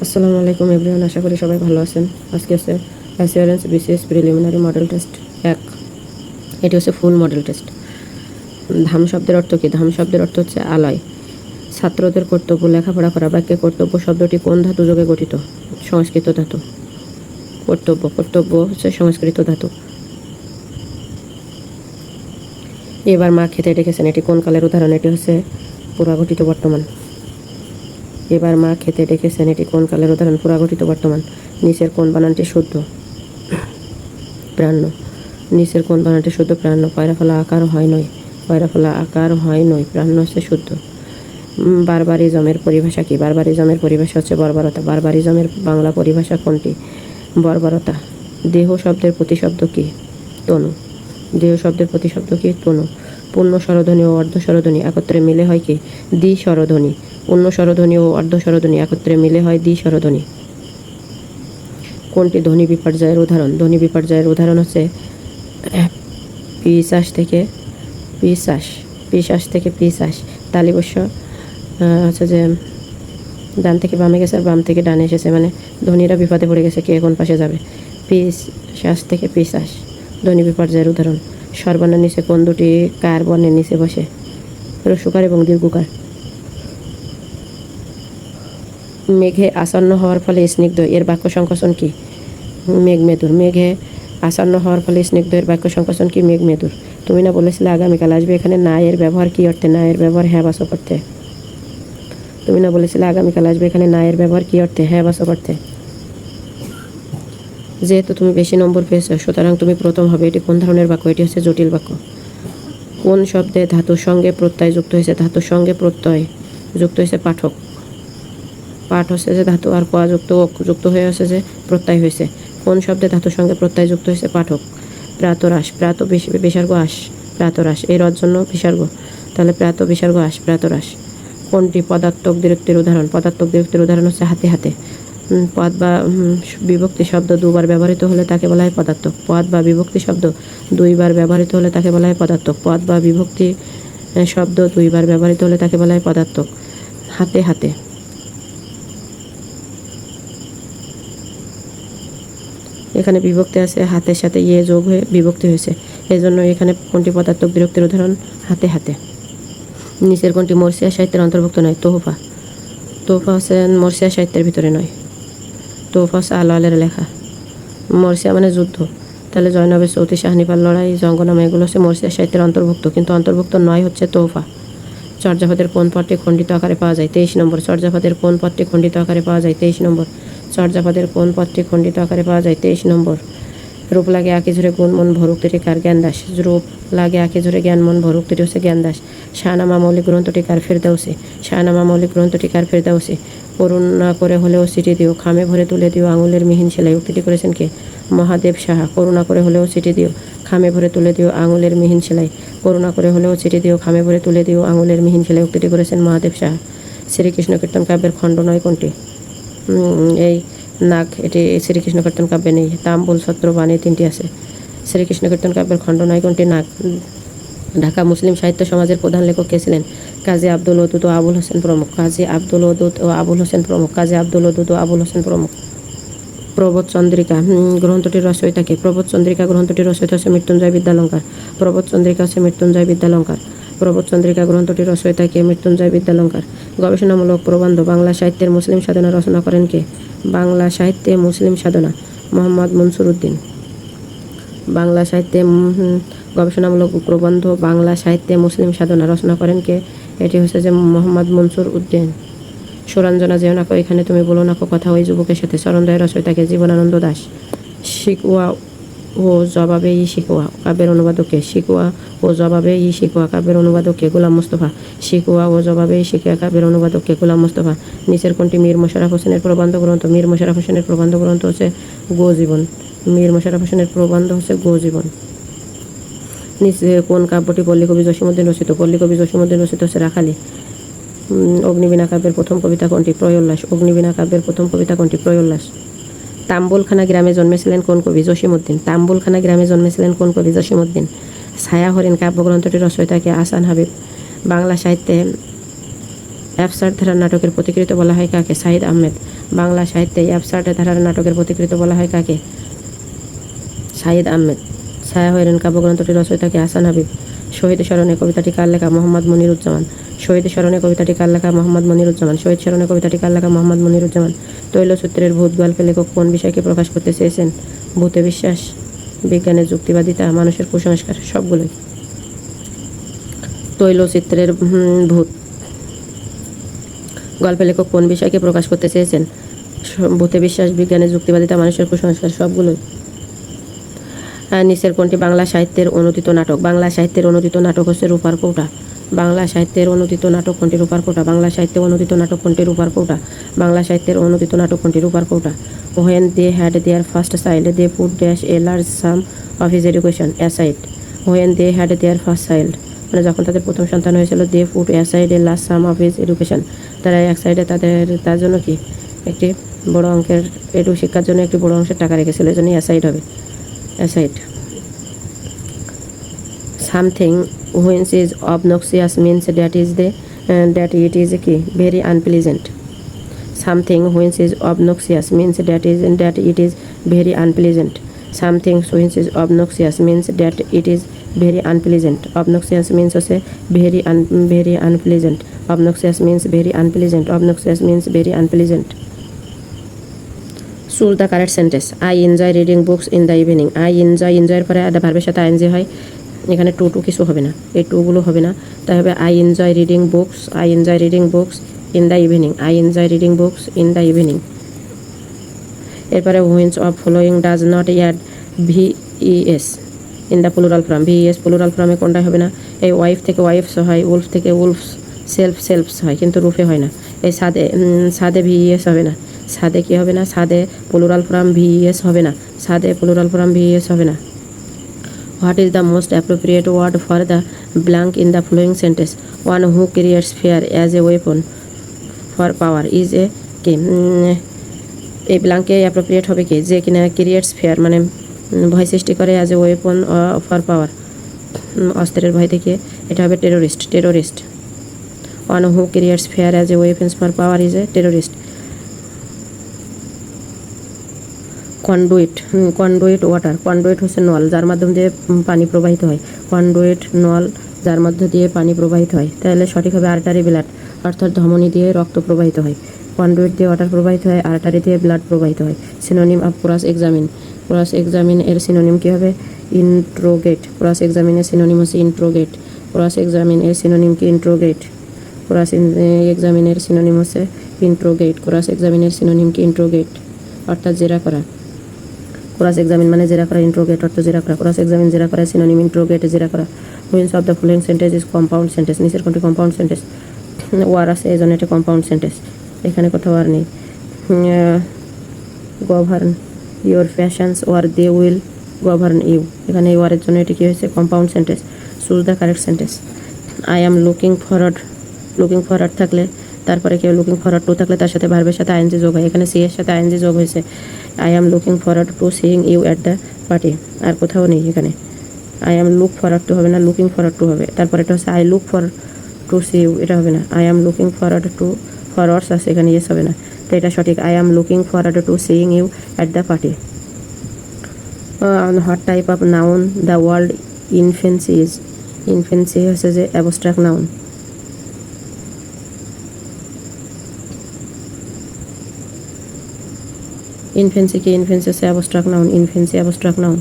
আসসালামু আলাইকুম এভরিওয়ান, আশা করি সবাই ভালো আছেন। আজকে হচ্ছে assurance BCS preliminary model test 1। এটি হচ্ছে ফুল মডেল টেস্ট। ধাম শব্দের অর্থ কী? ধাম শব্দের অর্থ হচ্ছে আলয়। ছাত্রদের কর্তব্য লেখাপড়া করা। বাক্যে কর্তব্য শব্দটি কোন ধাতু যোগে গঠিত? সংস্কৃত ধাতু। কর্তব্য হচ্ছে সংস্কৃত ধাতু। এবার মা খেতে ডেকেছেন, এটি কোন কালের উদাহরণ? এটি হচ্ছে পুরাগঠিত বর্তমান। এবার মা খেতে ডেকেছেন, এটি কোন কালের উদাহরণ? পুরাগঠিত বর্তমান। নিচের কোন বানানটি শুদ্ধ? প্রাণ্য। নিচের কোন বানানটি শুদ্ধ? প্রাণ্য। পয়রা ফলা আকার হয় নয়। পয়রা ফলা আকার হয় নয়, প্রাণ্য হচ্ছে শুদ্ধ। বারবারিজমের পরিভাষা কি? বারবারিজমের পরিভাষা হচ্ছে বর্বরতা। বারবারিজমের বাংলা পরিভাষা কোনটি? বর্বরতা। দেহ শব্দের প্রতিশব্দ কি? তনু। দেহ শব্দের প্রতিশব্দ কি? তনু। পূর্ণ স্বরধ্বনি ও অর্ধ স্বরধ্বনি একত্রে মিলে হয় কি? দ্বি স্বরধ্বনি। পূর্ণ স্বরধ্বনি ও অর্ধ স্বরধ্বনি একত্রে মিলে হয় দ্বি স্বরধ্বনি। কোনটি ধ্বনি বিপর্যয়ের উদাহরণ? ধ্বনি বিপর্যয়ের উদাহরণ হচ্ছে পিশাস থেকে পিশাস, পিশাস থেকে পিশাস। তালিবস্য হচ্ছে যে ডান থেকে বামে গেছে আর বাম থেকে ডানে এসেছে, মানে ধ্বনিরা বিপদে পড়ে গেছে, কে কোন পাশে যাবে। পিশাস থেকে পিশাস ধ্বনি বিপর্যয়ের উদাহরণ। সর্বর্ণের নিচে কোন দুটি কার বর্ণের নিচে বসে? হ্রস্বকার এবং দীর্ঘকার। মেঘে আসন্ন হওয়ার ফলে স্নিগ্ধ, এর বাক্য সংকোচন কি? মেঘমেদুর। মেঘে আসন্ন হওয়ার ফলে স্নিগ্ধ, এর বাক্য সংকোচন কি? মেঘমেদুর। তুমি না বলেছিলে আগামীকাল আসবে, এখানে না এর ব্যবহার কি অর্থে? না এর ব্যবহার হ্যাঁ বাচক অর্থে। তুমি না বলেছিলে আগামীকাল আসবে, এখানে না এর ব্যবহার কি অর্থে? হ্যাঁ বাচক অর্থে। যেহেতু তুমি বেশি নম্বর পেয়েছো সুতরাং তুমি প্রথম হবে, এটি কোন ধরনের বাক্য? এটি হচ্ছে জটিল বাক্য। কোন শব্দে ধাতুর সঙ্গে প্রত্যয় যুক্ত হয়েছে? ধাতুর সঙ্গে প্রত্যয় যুক্ত হয়েছে পাঠক। পাঠ হচ্ছে যে ধাতু, আর কোয়া যুক্ত হয়ে আছে যে প্রত্যয় হয়েছে। কোন শব্দে ধাতুর সঙ্গে প্রত্যয় যুক্ত হয়েছে? পাঠক। প্রাতরাশ। বিসর্গ আস, প্রাতরাশ এর জন্য বিসর্গ, তাহলে বিসর্গ আস, প্রাতরাশ। কোনটি পদার্থক বিরক্তির উদাহরণ? পদার্থক বিরক্তির উদাহরণ হচ্ছে হাতে হাতে। পদ বা বিভক্তি শব্দ দুবার ব্যবহৃত হলে তাকে বলা হয় পদার্থক। পদ বা বিভক্তি শব্দ দুইবার ব্যবহৃত হলে তাকে বলা হয় পদার্থক। পদ বা বিভক্তি শব্দ দুইবার ব্যবহৃত হলে তাকে বলা হয় পদার্থক। হাতে হাতে। এখানে বিভক্তি আছে, হাতের সাথে ইয়ে যোগ হয়ে বিভক্তি হয়েছে, এই জন্য এখানে কোনটি পদার্থক বিরক্তির উদাহরণ? হাতে হাতে। নিচের কোনটি মরসিয়া সাহিত্যের অন্তর্ভুক্ত নয়? তোহফা। তোহফা হচ্ছে মরসিয়া সাহিত্যের ভিতরে নয়। তোহফা হচ্ছে আলালের লেখা। মরসিয়া মানে যুদ্ধ, তাহলে জয়নবের চৌথি শাহনিপাল লড়াই, জঙ্গনামা এগুলো হচ্ছে মরসিয়া সাহিত্যের অন্তর্ভুক্ত, কিন্তু অন্তর্ভুক্ত নয় হচ্ছে তোহফা। চর্যাপদের কোন পদটি খণ্ডিত আকারে পাওয়া যায়? 23 নম্বর। চর্যাপদের কোন পদটি খণ্ডিত আকারে পাওয়া যায়? 23 নম্বর। চর্যাপদের কোন পদটি খণ্ডিত আকারে পাওয়া যায়? 23 নম্বর। রূপ লাগে আঁকি ঝরে গুণ মন ভরুক্তিটি কার? জ্ঞানদাস। রূপ লাগে আঁকি ঝরে জ্ঞান মন ভরুক্তিটি হচ্ছে জ্ঞানদাস। শাহনামা মৌলিক গ্রন্থটি কার? ফেরদাউসি। শাহনামা মৌলিক গ্রন্থটি কার? ফেরদাউসি। করুণা করে হলেও চিঠি দিও, খামে ভরে তুলে দিও আঙুলের মিহিন সেলাই, উক্তিটি করেছেন কে? মহাদেব সাহা। করুণা করে হলেও চিঠি দিও, খামে ভরে তুলে দিও আঙুলের মিহিন সেলাই। করুণা করে হলেও চিঠি দিও, খামে ভরে তুলে দিও আঙুলের মিহিন সেলাই, উক্তিটি করেছেন মহাদেব সাহা। শ্রীকৃষ্ণ কীর্তন কাব্যের খণ্ড নয় কোনটি? এই নাগ, এটি শ্রীকৃষ্ণ কীর্তন কাব্যে নেই। তাম্বুল, ছত্র, বাণী তিনটি আছে। শ্রীকৃষ্ণ কীর্তন কাব্যের খণ্ড নয় কোনটি? নাগ। ঢাকা মুসলিম সাহিত্য সমাজের প্রধান লেখক কে ছিলেন? কাজী আব্দুল ওদুদ ও আবুল হোসেন প্রমুখ। কাজী আব্দুল ওদুদ ও আবুল হোসেন প্রমুখ। কাজী আব্দুল ওদুদ ও আবুল হোসেন প্রমুখ। প্রবোধ চন্দ্রিকা গ্রন্থটির রচয়িতা কে? প্রবোধ চন্দ্রিকা গ্রন্থটির রচয়িতা হচ্ছে মৃত্যুঞ্জয় বিদ্যালঙ্কার। প্রবোধ চন্দ্রিকা হচ্ছে মৃত্যুঞ্জয় বিদ্যালঙ্কার। প্রবোধ চন্দ্রিকা গ্রন্থটির রচয়িতা কে? মৃত্যুঞ্জয় বিদ্যালঙ্কার। গবেষণামূলক প্রবন্ধ বাংলা সাহিত্যের মুসলিম সাধনা রচনা করেন কে? বাংলা সাহিত্যে মুসলিম সাধনা মোহাম্মদ মনসুর উদ্দিন। বাংলা সাহিত্যে গবেষণামূলক প্রবন্ধ বাংলা সাহিত্যে মুসলিম সাধনা রচনা করেন কে? এটি হচ্ছে যে মোহাম্মদ মনসুর উদ্দিন। সুরঞ্জনা যেও নাকো এখানে তুমি বলো নাকো কথা ওই যুবকের সাথে, চরণদয়ের রচয়িতাকে? জীবনানন্দ দাশ। শিকওয়া ও জবাবে ই শিকওয়া কাব্যের অনুবাদকে? শিকওয়া ও জবাবে ই শিকওয়া কাব্যের অনুবাদকে? গোলাম মোস্তফা। শিকওয়া ও জবাবে ই শিকওয়া কাব্যের অনুবাদকে? গোলাম মোস্তফা। নিচের কোনটি মীর মোশাররফ হোসেনের প্রবন্ধ গ্রন্থ? মীর মোশাররফ হোসেনের প্রবন্ধ গ্রন্থ হচ্ছে গো জীবন। মীর মোশাররফ হোসেনের প্রবন্ধ হচ্ছে গো জীবন। নিচে কোন কাব্যটি পল্লীকবি জসীমউদ্দিন রচিত? পল্লীকবি জসীমউদ্দিন রচিত হচ্ছে রাখালি। অগ্নিবীণা কাব্যের প্রথম কবিতা কোনটি? প্রয়োল্লাস। অগ্নিবীণা কাব্যের প্রথম কবিতা কোনটি? প্রয়োল্লাস। তাম্বুলখানা গ্রামে জন্মেছিলেন কোন কবি? জসীমউদ্দিন। তাম্বুলখানা গ্রামে জন্মেছিলেন কোন কবি? জসীমউদ্দিন। ছায়া হরিণ কাব্যগ্রন্থটির রচয়িতা কে? আহসান হাবীব। বাংলা সাহিত্যে অ্যাবসার্ড ধারার নাটকের প্রতিকৃত বলা হয় কাকে? সাঈদ আহমেদ। বাংলা সাহিত্যে অ্যাবসার্ড ধারার নাটকের প্রতিকৃত বলা হয় কাকে? সাঈদ আহমেদ। ছায়া হইলেন কাব্যগ্রন্থটির রচয়িতাকে হাসান হাবিব। শহীদ স্মরণে কবিতাটি কার লেখা? মোহাম্মদ মনিরুজ্জামান। শহীদ স্মরণে কবিতাটি কার লেখা? মোহাম্মদ মনিরুজ্জামান। শহীদ স্মরণে কবিতাটি কার লেখা? মোহাম্মদ মনিরুজ্জামান। তৈলসূত্রের ভূত গল্পে লেখক কোন বিষয়কে প্রকাশ করতে চেয়েছেন? ভূতে বিশ্বাস, বিজ্ঞানের যুক্তিবাদিতা, মানুষের কুসংস্কার, সবগুলোই। তৈলচিত্রের ভূত গল্পে লেখক কোন বিষয়কে প্রকাশ করতে চেয়েছেন? ভূতে বিশ্বাস, বিজ্ঞানের যুক্তিবাদিতা, মানুষের কুসংস্কার, সবগুলোই। নিচের কোনটি বাংলা সাহিত্যের অনুদিত নাটক? বাংলা সাহিত্যের অনুদিত নাটক হচ্ছে রূপার কৌটা। বাংলা সাহিত্যের অনুদিত নাটক কোনটি? রূপার কৌটা। বাংলা সাহিত্যে অনুদিত নাটক কোনটি? রূপার কৌটা। বাংলা সাহিত্যের অনুদিত নাটক কোনটি? রূপার কৌটা। When they had their first child, they put dash a large sum of his education aside. When they had their first child, মানে যখন তাদের প্রথম সন্তান হয়েছিল, they put aside a large sum of his education, তারা এক সাইডে তার জন্য কি একটি বড় অঙ্কের শিক্ষার জন্য একটি বড় অংশের টাকা রেখেছিল, এই জন্যই অ্যাসাইড হবে। Aside. Something which is obnoxious means that it is কি very unpleasant. Something which is obnoxious means that it is very unpleasant. Something which is obnoxious means that it is very unpleasant. Obnoxious means হচ্ছে very unpleasant. Obnoxious means very unpleasant. Obnoxious means very unpleasant. Choose the correct sentence. I enjoy reading books in the evening. I enjoy এর পরে ভার্বের সাথে ING হয়। এখানে two কিছু হবে না, এই টুগুলো হবে না, তাই হবে I enjoy reading books. I enjoy reading books in the evening. I enjoy reading books in the evening. এরপরে which of following does not add VES in the plural form. VES plural ফর্মে কোনটাই হবে না? এই wife থেকে wife's হয়, Wolf থেকে wolves, selves হয়, কিন্তু রূপে হয় না। এই সাদে ভিইএস হবে না। সাদে কি হবে না? সাদে প্লুরাল ফর্ম ভিইএস হবে না। সাদে প্লুরাল ফর্ম ভিইএস হবে না। What is the most appropriate word for the blank in the following sentence? One who creates fear as a weapon for power is a কি? এই ব্ল্যাঙ্কে অ্যাপ্রোপ্রিয়েট হবে কি? যে কিনা ক্রিয়েটস ফেয়ার মানে ভয় সৃষ্টি করে, অ্যাজ এ ওয়েপন ফর পাওয়ার, অস্ত্রের ভয় থেকে, এটা হবে terrorist. One who creates fair as a weapons for power is a terrorist. Conduit water. Conduit হচ্ছে নল, যার মাধ্যম দিয়ে পানি প্রবাহিত হয়। কন্ডুইট নল, যার মধ্য দিয়ে পানি প্রবাহিত হয়। তাহলে সঠিক হবে আর্টারি ব্লাড, অর্থাৎ ধমনী দিয়ে রক্ত প্রবাহিত হয়। কন্ডুইট দিয়ে ওয়াটার প্রবাহিত হয়, আর্টারি দিয়ে ব্লাড প্রবাহিত হয়। Synonym of cross examine. Cross examine এর সিনোনিম কী হবে? ইন্ট্রোগেট। ক্রস এক্সামিনের সিনোনিম হচ্ছে ইন্ট্রোগেট। ক্রস এক্সামিন এর সিনোনিম কি? ইন্ট্রোগেট। ক্রস এক্সামিনের সিনোনিম হচ্ছে ইন্ট্রোগেট। ক্রস এক্সামিনের সিনোনিম কি? ইন্ট্রোগেট, অর্থাৎ জেরা করা। ক্রস এক্সামিন মানে জেরা করা, ইন্ট্রোগেট অর্থ জেরা করা। ক্রস এক্সামিন জেরা করা, সিনোনিম ইন্ট্রোগেট জেরা করা। Which of the following sentence is compound sentence? নিচের কোনটি কম্পাউন্ড সেন্টেন্স? ওয়ার আছে, এই জন্য এটা কম্পাউন্ড সেন্টেন্স। এখানে কোথাও আর নেই। Govern your passions or they will govern you, এখানে এই ওয়ারের জন্য এটি কী হয়েছে? Compound sentence. Choose the correct sentence. I am looking forward থাকলে তারপরে কেউ লুকিং ফরওয়ার্ড টু থাকলে তার সাথে ভার্বের সাথে আইএনজি যোগ হয়। এখানে সি এর সাথে আইএনজি যোগ হয়েছে। I am looking forward to seeing you at the party, আর কোথাও নেই এখানে। I am look forward to হবে না, লুকিং ফরওয়ার্ড টু হবে। তারপরে এটা হচ্ছে I look for to see you, এটা হবে না। I am looking forward to forwards আছে, এখানে ইয়েস হবে না, তো এটা সঠিক। I am looking forward to seeing you at the party. What type of noun the world infancy is? Infancy হচ্ছে যে অ্যাবস্ট্রাক্ট নাউন। ইনফেন্সি কি? ইনফেন্সি হচ্ছে abstract noun. Infancy abstract noun.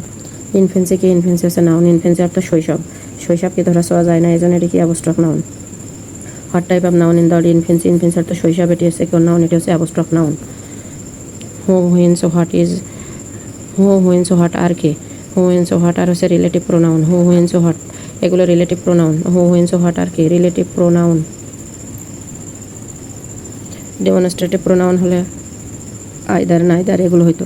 Infancy কি? ইনফেন্সি হচ্ছে নাউন। ইনফেন্সি অর্থ শৈশব, শৈশবকে ধরা ছোঁয়া যায় না, এই জন্য এটি কি? Abstract noun. What type of noun in the infancy? Infancy অর্থ শৈশব, এটি হচ্ছে কোন নাউন? এটি হচ্ছে abstract noun. Who whose what is? Who whose what are কে? হু হুইন্স হোয়াট আর হচ্ছে relative pronoun. Who whose what এগুলো relative pronoun. Who whose what are কে? Relative pronoun. ডেমনস্ট্রেটিভ প্রোনাউন হলে আইদার নাইদার এগুলো হয়তো,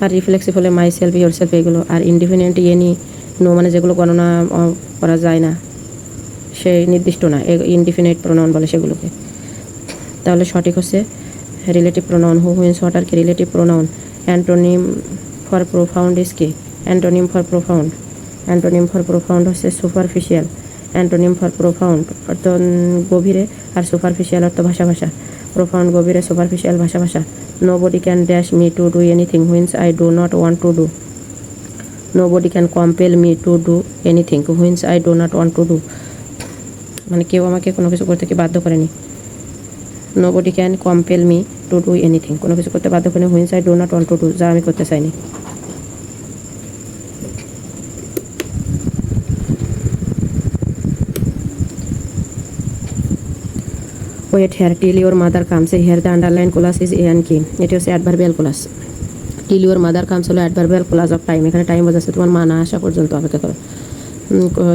আর reflexive হলে my self, your self এগুলো। আর indefinite any no মানে যেগুলো গণনা করা যায় না, সেই নির্দিষ্ট না, ইনডিফিনিট প্রোনাউন বলে সেগুলোকে। তাহলে সঠিক হচ্ছে relative pronoun. Who whose what are কি? Relative pronoun. Antonym for profound is কি? Antonym for profound. Antonym for profound হচ্ছে সুপারফিশিয়াল। অ্যান্টোনিম ফর প্রোফাউন্ড অর্থ গভীরে, আর সুপারফিশিয়াল অর্থ ভাষা ভাষা। প্রোফাউন্ড গভীরে, সুপারফিশিয়াল ভাষা ভাষা। Nobody can dash me to do anything which I do not want to do. Nobody can compel me to do anything which I do not want to do, মানে কেউ আমাকে কোনো কিছু করতে কি বাধ্য করেনি। Nobody can compel me to do anything, কোনো কিছু করতে বাধ্য করেনি। Which I do not want to do, যা আমি করতে চাইনি। Wait here till your mother comes, hair the underline clause is a and কি, এটি হচ্ছে adverbial clause. Till your mother comes হলো অ্যাডভার্বিয়াল ক্লাস অফ টাইম, এখানে টাইম বোঝাচ্ছে তোমার মা না আসা পর্যন্ত অপেক্ষা করো।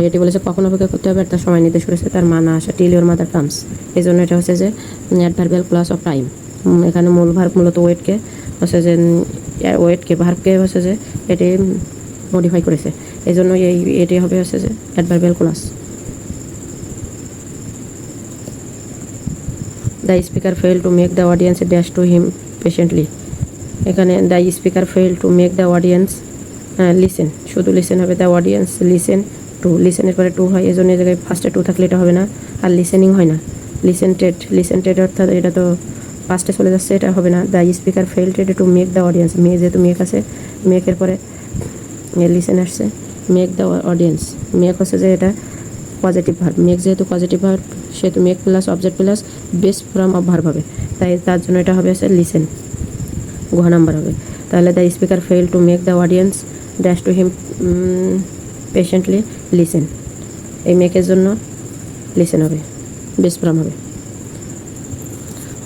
এটি বলেছে কখন অপেক্ষা করতে হবে, তার সময় নির্দেশ করেছে তার মা না আসা। টিল ইউর মাদার কামস, এই জন্য এটা হচ্ছে যে অ্যাডভার্বিয়াল ক্লাস অফ টাইম। এখানে মূল ভার্ব মূলত ওয়েটকে হচ্ছে যে ওয়েটকে ভার্বকে হচ্ছে যে এটি মডিফাই করেছে, এই জন্য এটি হবে হচ্ছে যে adverbial clause. The speaker fail to make the audience dash to him patiently, এখানে the speaker fail to make the audience listen, শুধু লিসেন হবে। দ্য অডিয়েন্স লিসেন টু, লিসেনের পরে টু হয়, এই জন্য এই জায়গায় ফার্স্টে টু থাকলে এটা হবে না, আর লিসেনিং হয় না। লিসেন্টেড অর্থাৎ এটা তো ফার্স্টে চলে যাচ্ছে, এটা হবে না। The speaker fail to make the audience, মেয়ে যেহেতু মেক আছে, মেকের পরে লিসেন আসছে, মেক দ্য অডিয়েন্স। মেক হচ্ছে যে এটা পজিটিভ ভার্ব, মেক যেহেতু পজিটিভ ভার্ব সেহেতু make plus object plus base form of verb হবে, তাই তার জন্য এটা হবে হচ্ছে লিসেন, ঘ নাম্বার হবে। তাহলে the speaker fail to make the audience dash to him patiently listen, এই মেকের জন্য লিসেন হবে, বেস ফর্ম হবে।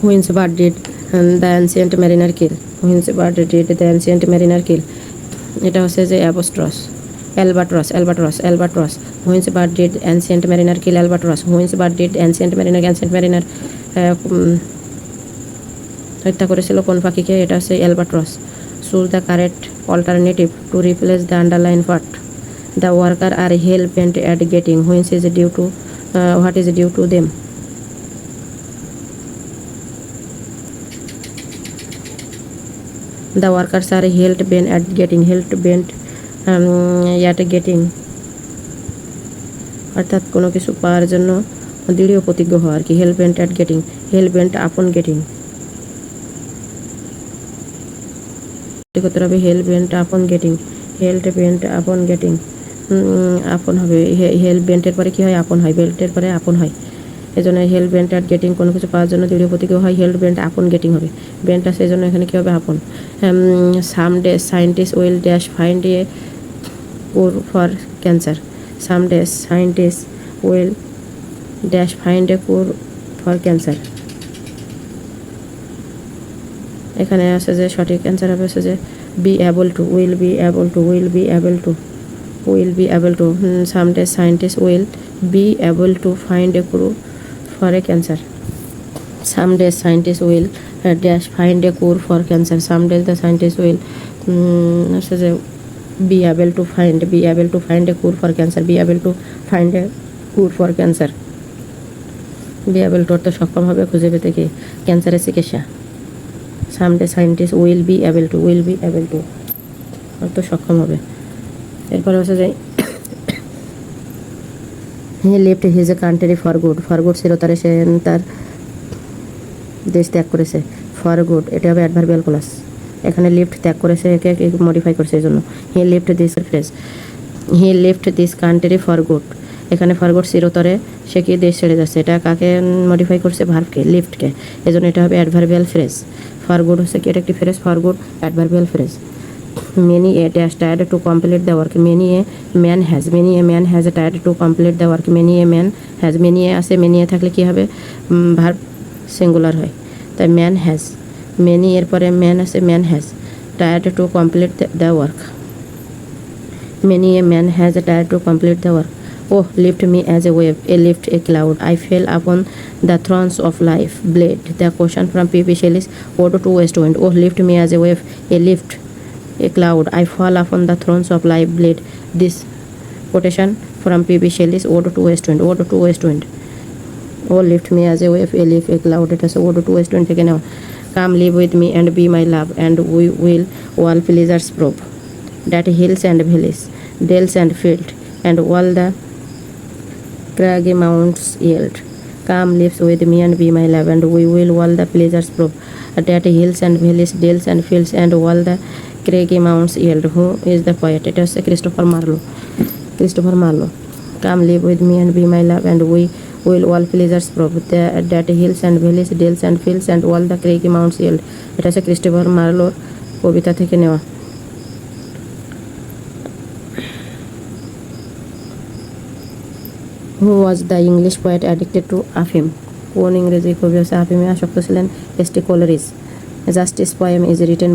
Which bird did the ancient mariner kill, which bird did the ancient mariner kill, এটা হচ্ছে যে albatross, which bird did ancient mariner kill albatross, which bird did ancient mariner হত্যা করেছিল কোন পাখিকে, এটা হচ্ছে albatross. Choose the correct alternative to replace the underline part. The worker are hell bent at getting which is due to, what is due to them. The workers are held bent at getting, অর্থাৎ কোনো কিছু পাওয়ার জন্য দৃঢ় প্রতিজ্ঞ হওয়া আর কি। Hell bent at getting, hell bent upon getting, করতে হবে hell bent upon getting, held bent upon getting, upon হবে। হেল বেন্টের পরে কি হয়, আপন হয়, বেল্টের পরে আপন হয়, এই জন্য হেল বেন্ট অ্যাট গেটিং কোনো কিছু পাওয়ার জন্য দৃঢ় প্রতিজ্ঞ হয়, হেল্ড বেন্ট আপন গেটিং হবে, বেন্ট আছে এই জন্য এখানে কী হবে, upon. Someday scientist will dash find a cure for cancer, someday scientist will dash find a cure for cancer, এখানে আছে যে সঠিক অ্যান্সার হবে হচ্ছে যে be able to, will be able to, someday scientist will be able to find a cure for a cancer. Someday scientists will dash find a cure for cancer. Someday the scientists will be able to find a cure for cancer. Be able to find a cure for cancer. Be able to অর্থ সক্ষম হবে খুঁজে পেতে কি ক্যান্সারের চিকিৎসা। Someday scientists will be able to অর্থ সক্ষম হবে। এরপরে হচ্ছে যে he left his a country for good, চিরতরে সে তার দেশ ত্যাগ করেছে, ফর গুড এটা হবে অ্যাডভার্বিয়াল ক্লজ। এখানে লেফট ত্যাগ করেছে, একে মডিফাই করছে এই জন্য। He left this country for good, এখানে ফর গুড চিরতরে সে কি দেশ ছেড়ে যাচ্ছে, এটা কাকে মডিফাই করছে, ভার্বকে, লিফটকে, এই জন্য এটা হবে অ্যাডভার্বিয়াল ফ্রেজ। ফর গুড হচ্ছে কি, এটা একটি phrase, for good adverbial phrase. Many a dash tired to complete the work. Many a man has tired to complete the work. Many a man has, many a আছে, many a থাকলে কি হবে, verb singular হয়, তাই man has, many এর পরে man আছে, man has tired to complete the work. Many a man has tired to complete the work. Oh, lift me as a wave, a lift, a cloud. I fell upon the thrones of life. Blade. The question from P.B. Shelley's Ode to West Wind. Oh, lift me as a wave, a lift, a cloud. I fall upon the thrones of life. Blade. This quotation from P.B. Shelley's Ode to West Wind. Oh, lift me as a wave, a leaf, a cloud. It is Ode to West Wind থেকে নেওয়া। Come live with me and be my love, and we will all pleasures prove that hills and valleys, dales and fields, and all the craggy mounts yield. Come lives with me and be my love, and we will all the pleasures prove. That hills and valleys, dales and fields, and all the craggy mounts yield. Who is the poet? এটা হচ্ছে Christopher Marlowe. Christopher Marlowe. Come live with me and be my love, and we will all pleasures prove. That hills and valleys, dales and fields, and all the craggy mounts yield. এটা হচ্ছে Christopher মার্লোর কবিতা থেকে নেওয়া। Who was the English poet addicted to আফিম? কোন ইংরেজি কবি হচ্ছে আফিমে আসক্ত ছিলেন? S T. Coleridge. Justice poem is written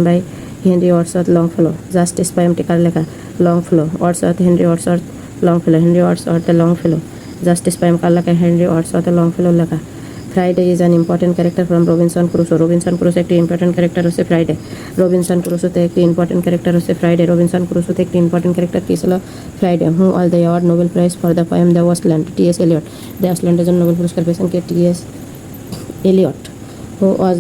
by Henry Wordsworth Longfellow. Justice পোয়েমটি কার লেখা? Longfellow. Henry Wordsworth Longfellow. Justice poem কার লেখা? হেনরি ওয়ার্ডসওয়ার্থ লংফেলোর লেখা। Friday is an important character from Robinson Crusoe. Robinson Crusoe একটি ইম্পর্টেন্ট ক্যারেক্টার হচ্ছে Friday. Robinson ক্রুসোতে একটি ইম্পর্টেন্ট ক্যারেক্টার হচ্ছে Friday. Who all the award Nobel prize for the poem the Wasteland? T S. Eliot. The ওয়েস্টল্যান্ডের জন্য Nobel পুরস্কার পেয়েছেন কে? T S. Eliot. Who was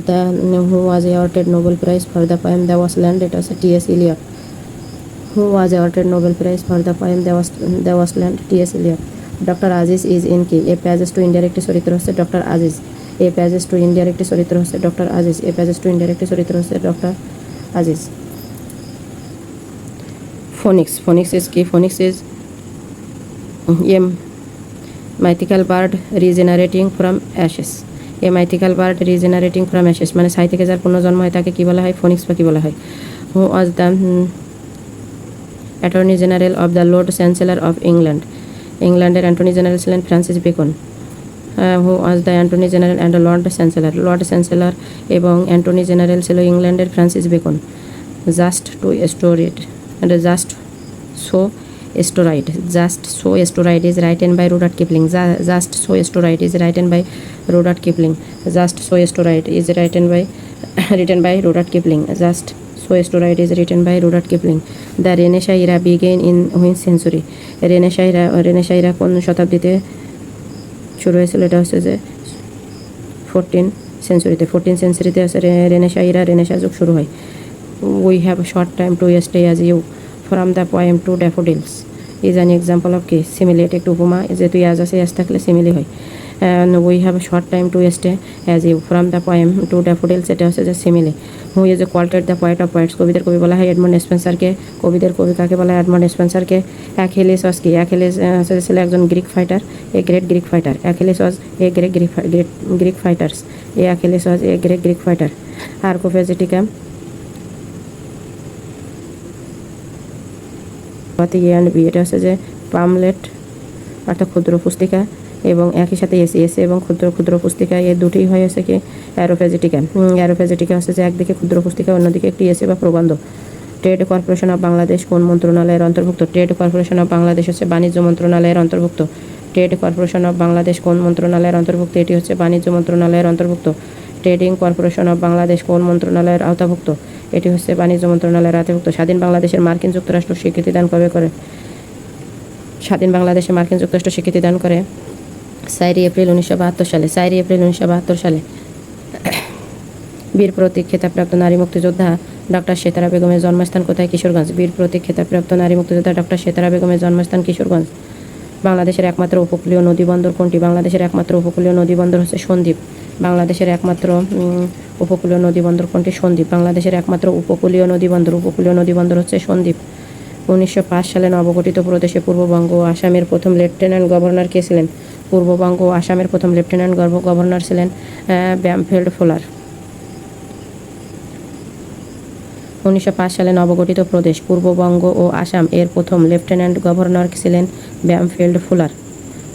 awarded Nobel prize for the poem the Wasteland? এটা হচ্ছে T S. Eliot. Who was awarded Nobel prize for the poem the Wasteland? T S. Eliot. Doctor Aziz is in কি? A passages to ইন্ডিয়ার একটি চরিত্র হচ্ছে doctor Aziz. A passages to ইন্ডিয়ার একটি চরিত্র হচ্ছে ডক্টর আজিজ। ফোনিক্স ইজ কি? Phoenix is a mythical bird regenerating from ashes. মানে ছাই থেকে যার পুনর্জন্ম হয় তাকে কি বলা হয়? ফোনিক্স পাখি বলা হয়। Who was the attorney general of the lord chancellor of England? ইংল্যান্ডের অ্যাটর্নি জেনারেল ছিলেন Francis Bacon. Who was the attorney general and lord chancellor এবং অ্যাটর্নি জেনারেল ছিল ইংল্যান্ডের Francis Bacon. Just so stories is written by Rudyard Kipling. Just so stories is written by Rudyard Kipling. The renaissance era began in which century? Renaissance era কোন শতাব্দীতে শুরু হয়েছিল? এটা হচ্ছে যে 14 সেঞ্চুরিতে। 14 সেঞ্চুরিতে হচ্ছে রেনেসাঁ যুগ শুরু হয়। We have short time to stay as you from the poem to daffodils is an example of কি? সিমিলি। এটা একটু উপমা, যে তুই অ্যাজ আছে, অ্যাজ থাকলে সিমিলি হয়। We have short time to stay as you from the poem to daffodils, এটা হচ্ছে যে simile. Who is called the poet of poets? কবিদের কবি বলা হয় এডমন্ড স্পেন্সারকে। কবিদের কবি কাকে বলা হয়? এডমন্ড স্পেন্সারকে। অ্যাখিলিস ওয়াজ কি? অ্যাখিলিস ছিল একজন Greek fighter, a great Greek fighter. Achilles was a great Greek fighters. Achilles was a great Greek fighter. Areopagitica এটা হচ্ছে যে পামলেট অর্থাৎ ক্ষুদ্র পুস্তিকা, এবং একই সাথে এসে এবং ক্ষুদ্র পুস্তিকা, এই দুটোই হয়েছে কি? অ্যারোফেজিটিকা। অ্যারোফেজিটিকা হচ্ছে যে একদিকে ক্ষুদ্র পুস্তিকা, অন্যদিকে একটি এসে বা প্রবন্ধ। ট্রেড কর্পোরেশন অফ বাংলাদেশ কোন মন্ত্রণালয়ের অন্তর্ভুক্ত? ট্রেড কর্পোরেশন অফ বাংলাদেশ হচ্ছে বাণিজ্য মন্ত্রণালয়ের অন্তর্ভুক্ত। ট্রেড কর্পোরেশন অফ বাংলাদেশ কোন মন্ত্রণালয়ের অন্তর্ভুক্ত? এটি হচ্ছে বাণিজ্য মন্ত্রণালয়ের অন্তর্ভুক্ত। ট্রেডিং কর্পোরেশন অফ বাংলাদেশ কোন মন্ত্রণালয়ের আওতাভুক্ত? এটি হচ্ছে বাণিজ্য মন্ত্রণালয়ের আওতাভুক্ত। স্বাধীন বাংলাদেশের মার্কিন যুক্তরাষ্ট্র স্বীকৃতি দান কবে করে? স্বাধীন বাংলাদেশে মার্কিন যুক্তরাষ্ট্র স্বীকৃতি দান করে 4 এপ্রিল 1972 সালে। 4 এপ্রিল 1972 সালে। বীর প্রতীক খেতাবপ্রাপ্ত নারী মুক্তিযোদ্ধা ডক্টর সেতারা বেগমের জন্মস্থান কোথায়? কিশোরগঞ্জ। বীর প্রতীক খেতাবপ্রাপ্ত নারী মুক্তিযোদ্ধা ডক্টর সেতারা বেগমের জন্মস্থান কিশোরগঞ্জ। বাংলাদেশের একমাত্র উপকূলীয় নদীবন্দর কোনটি? বাংলাদেশের একমাত্র উপকূলীয় নদীবন্দর হচ্ছে সন্দ্বীপ। বাংলাদেশের একমাত্র উপকূলীয় নদীবন্দর কোনটি? সন্দ্বীপ। বাংলাদেশের একমাত্র উপকূলীয় নদীবন্দর হচ্ছে সন্দ্বীপ। 1905 সালে নবগঠিত প্রদেশে পূর্ববঙ্গ ও আসামের প্রথম লেফটেন্যান্ট গভর্নর কে ছিলেন? পূর্ববঙ্গ ও আসামের প্রথম লেফটেন্যান্ট গভর্নর ছিলেন ব্যামফিল্ড ফুলার। 1905 সালে নবগঠিত প্রদেশ পূর্ববঙ্গ ও আসাম এর প্রথম লেফটেন্যান্ট গভর্নর ছিলেন ব্যামফিল্ড ফুলার।